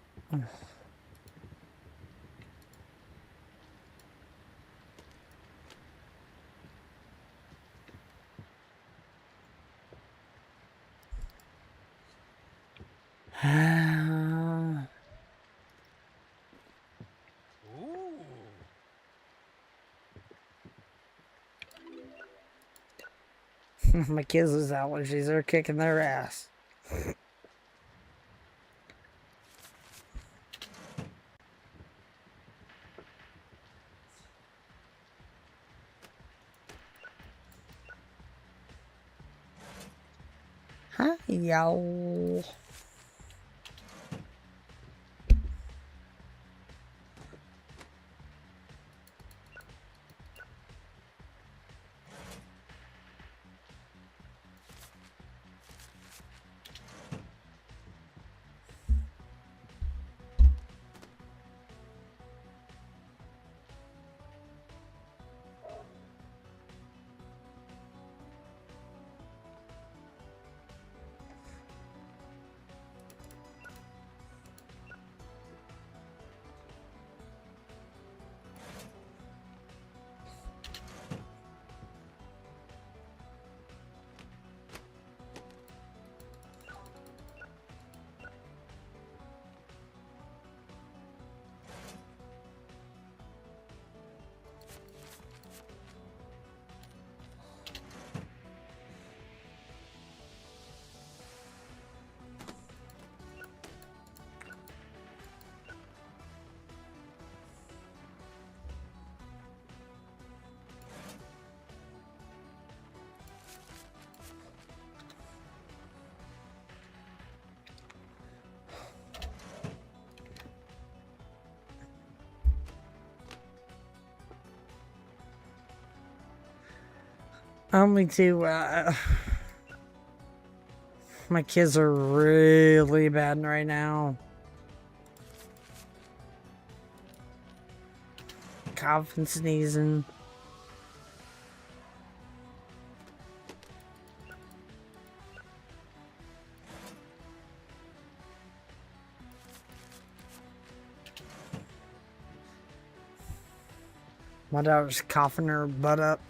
my kids' allergies are kicking their ass. Hi, y'all. Only to, my kids are really bad right now. Coughing, sneezing. My daughter's coughing her butt up.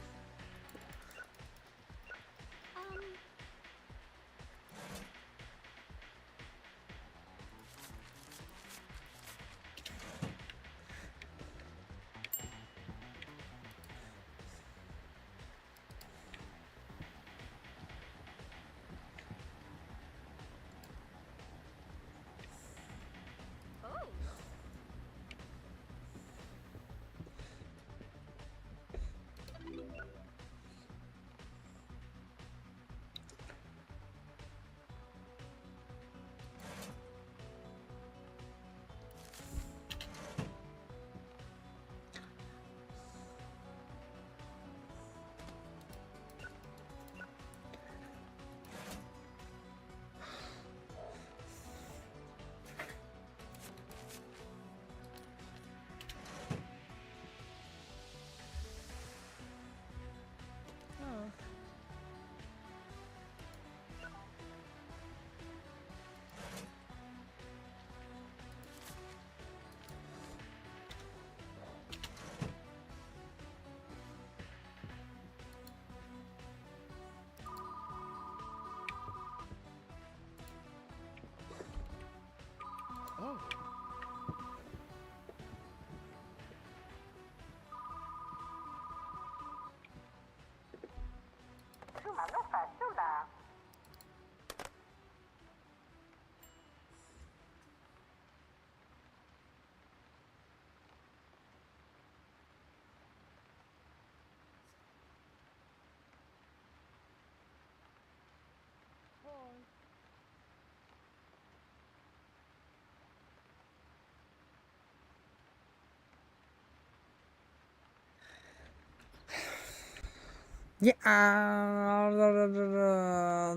Yeah,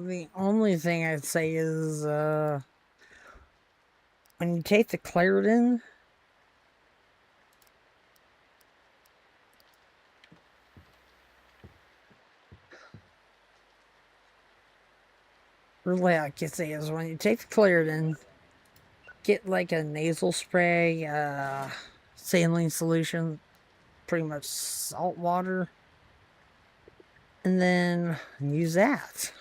the only thing I'd say is, when you take the Claritin, really I can say is when you take the Claritin, get like a nasal spray, saline solution, pretty much salt water, and then use that.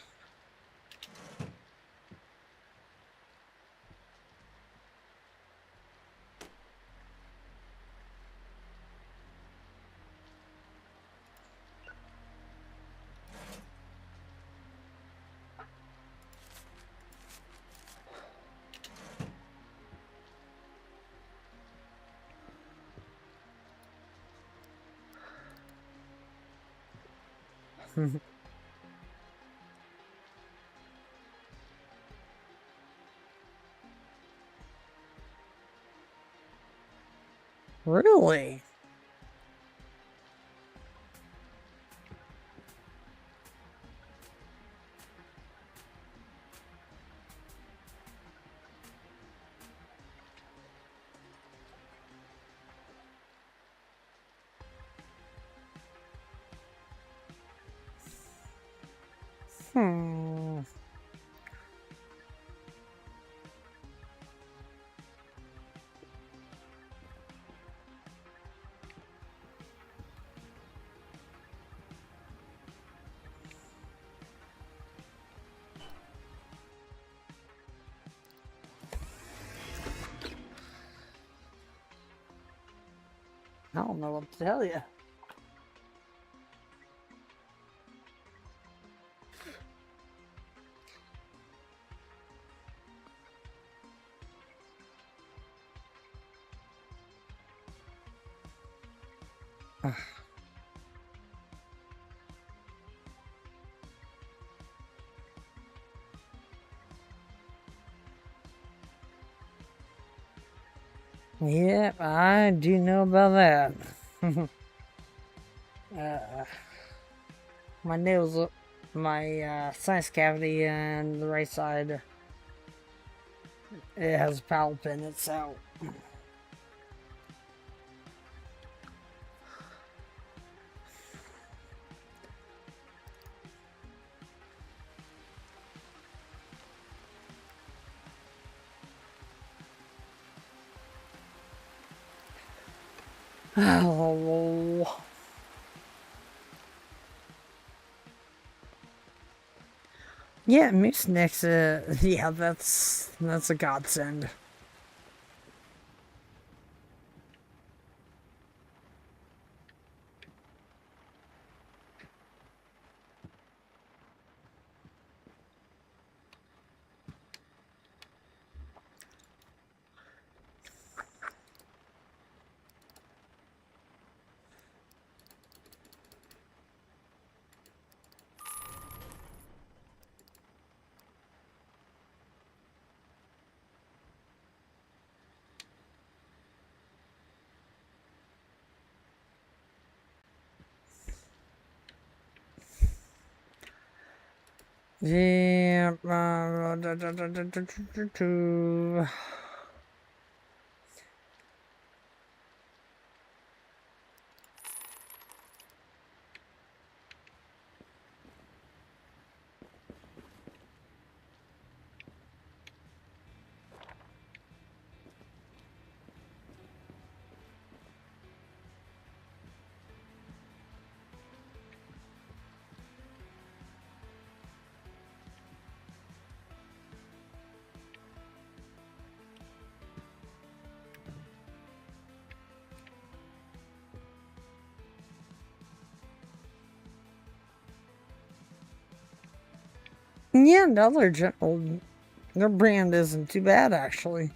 Really? Hmm. I don't know what to tell you. Yep, I do know about that. uh, my nose, my sinus cavity, and the right side, it has a palp in it, so. Oh. Yeah, Mucinex, yeah, that's a godsend. Yeah, yeah, Dollar General, their brand isn't too bad, actually.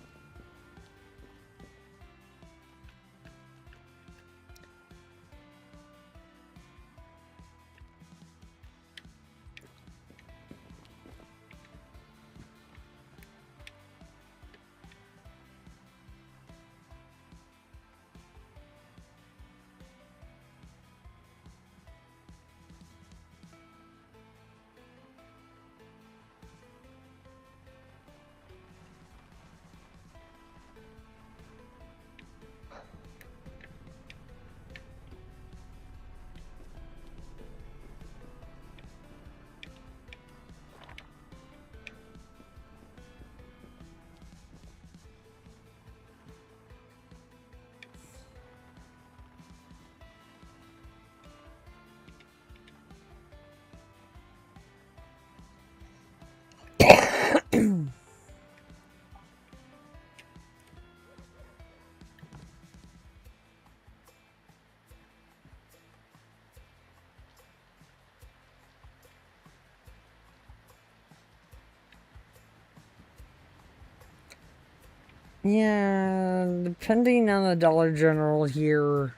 Yeah, depending on the Dollar General here,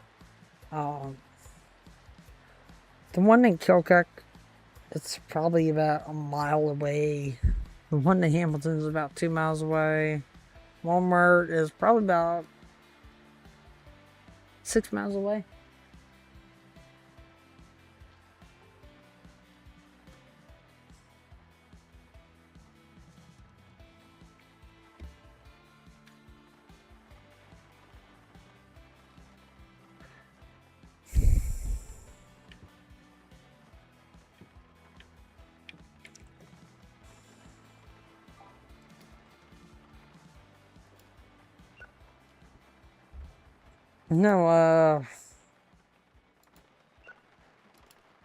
um, the one in Kilcock, it's probably about a mile away. The one in Hamilton is about 2 miles away. Walmart is probably about 6 miles away. No,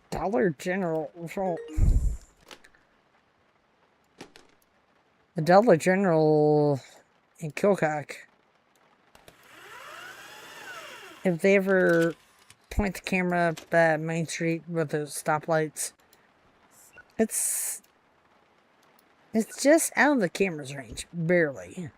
Dollar General. Well, the Dollar General in Kilcock, if they ever point the camera up at Main Street with the stoplights, it's just out of the camera's range, barely.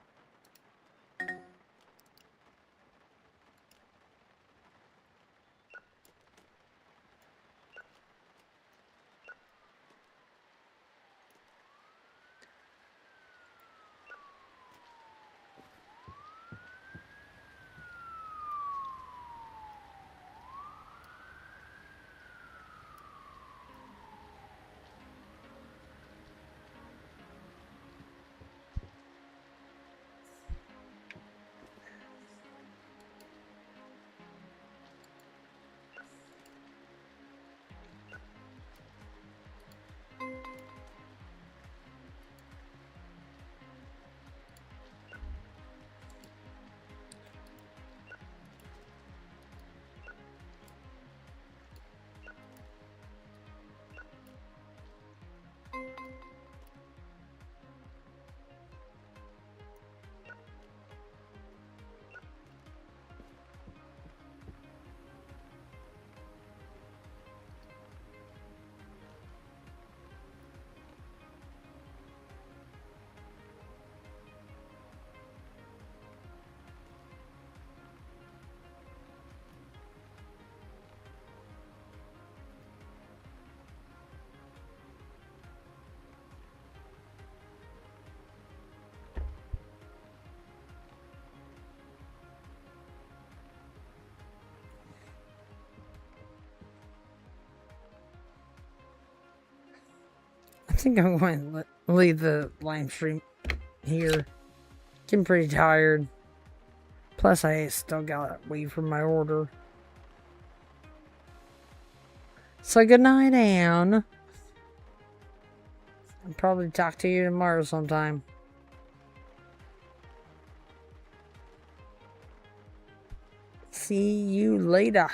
think I'm going to leave the live stream here. Getting pretty tired. Plus, I still got to wait for my order. So, good night, Anne. I'll probably talk to you tomorrow sometime. See you later.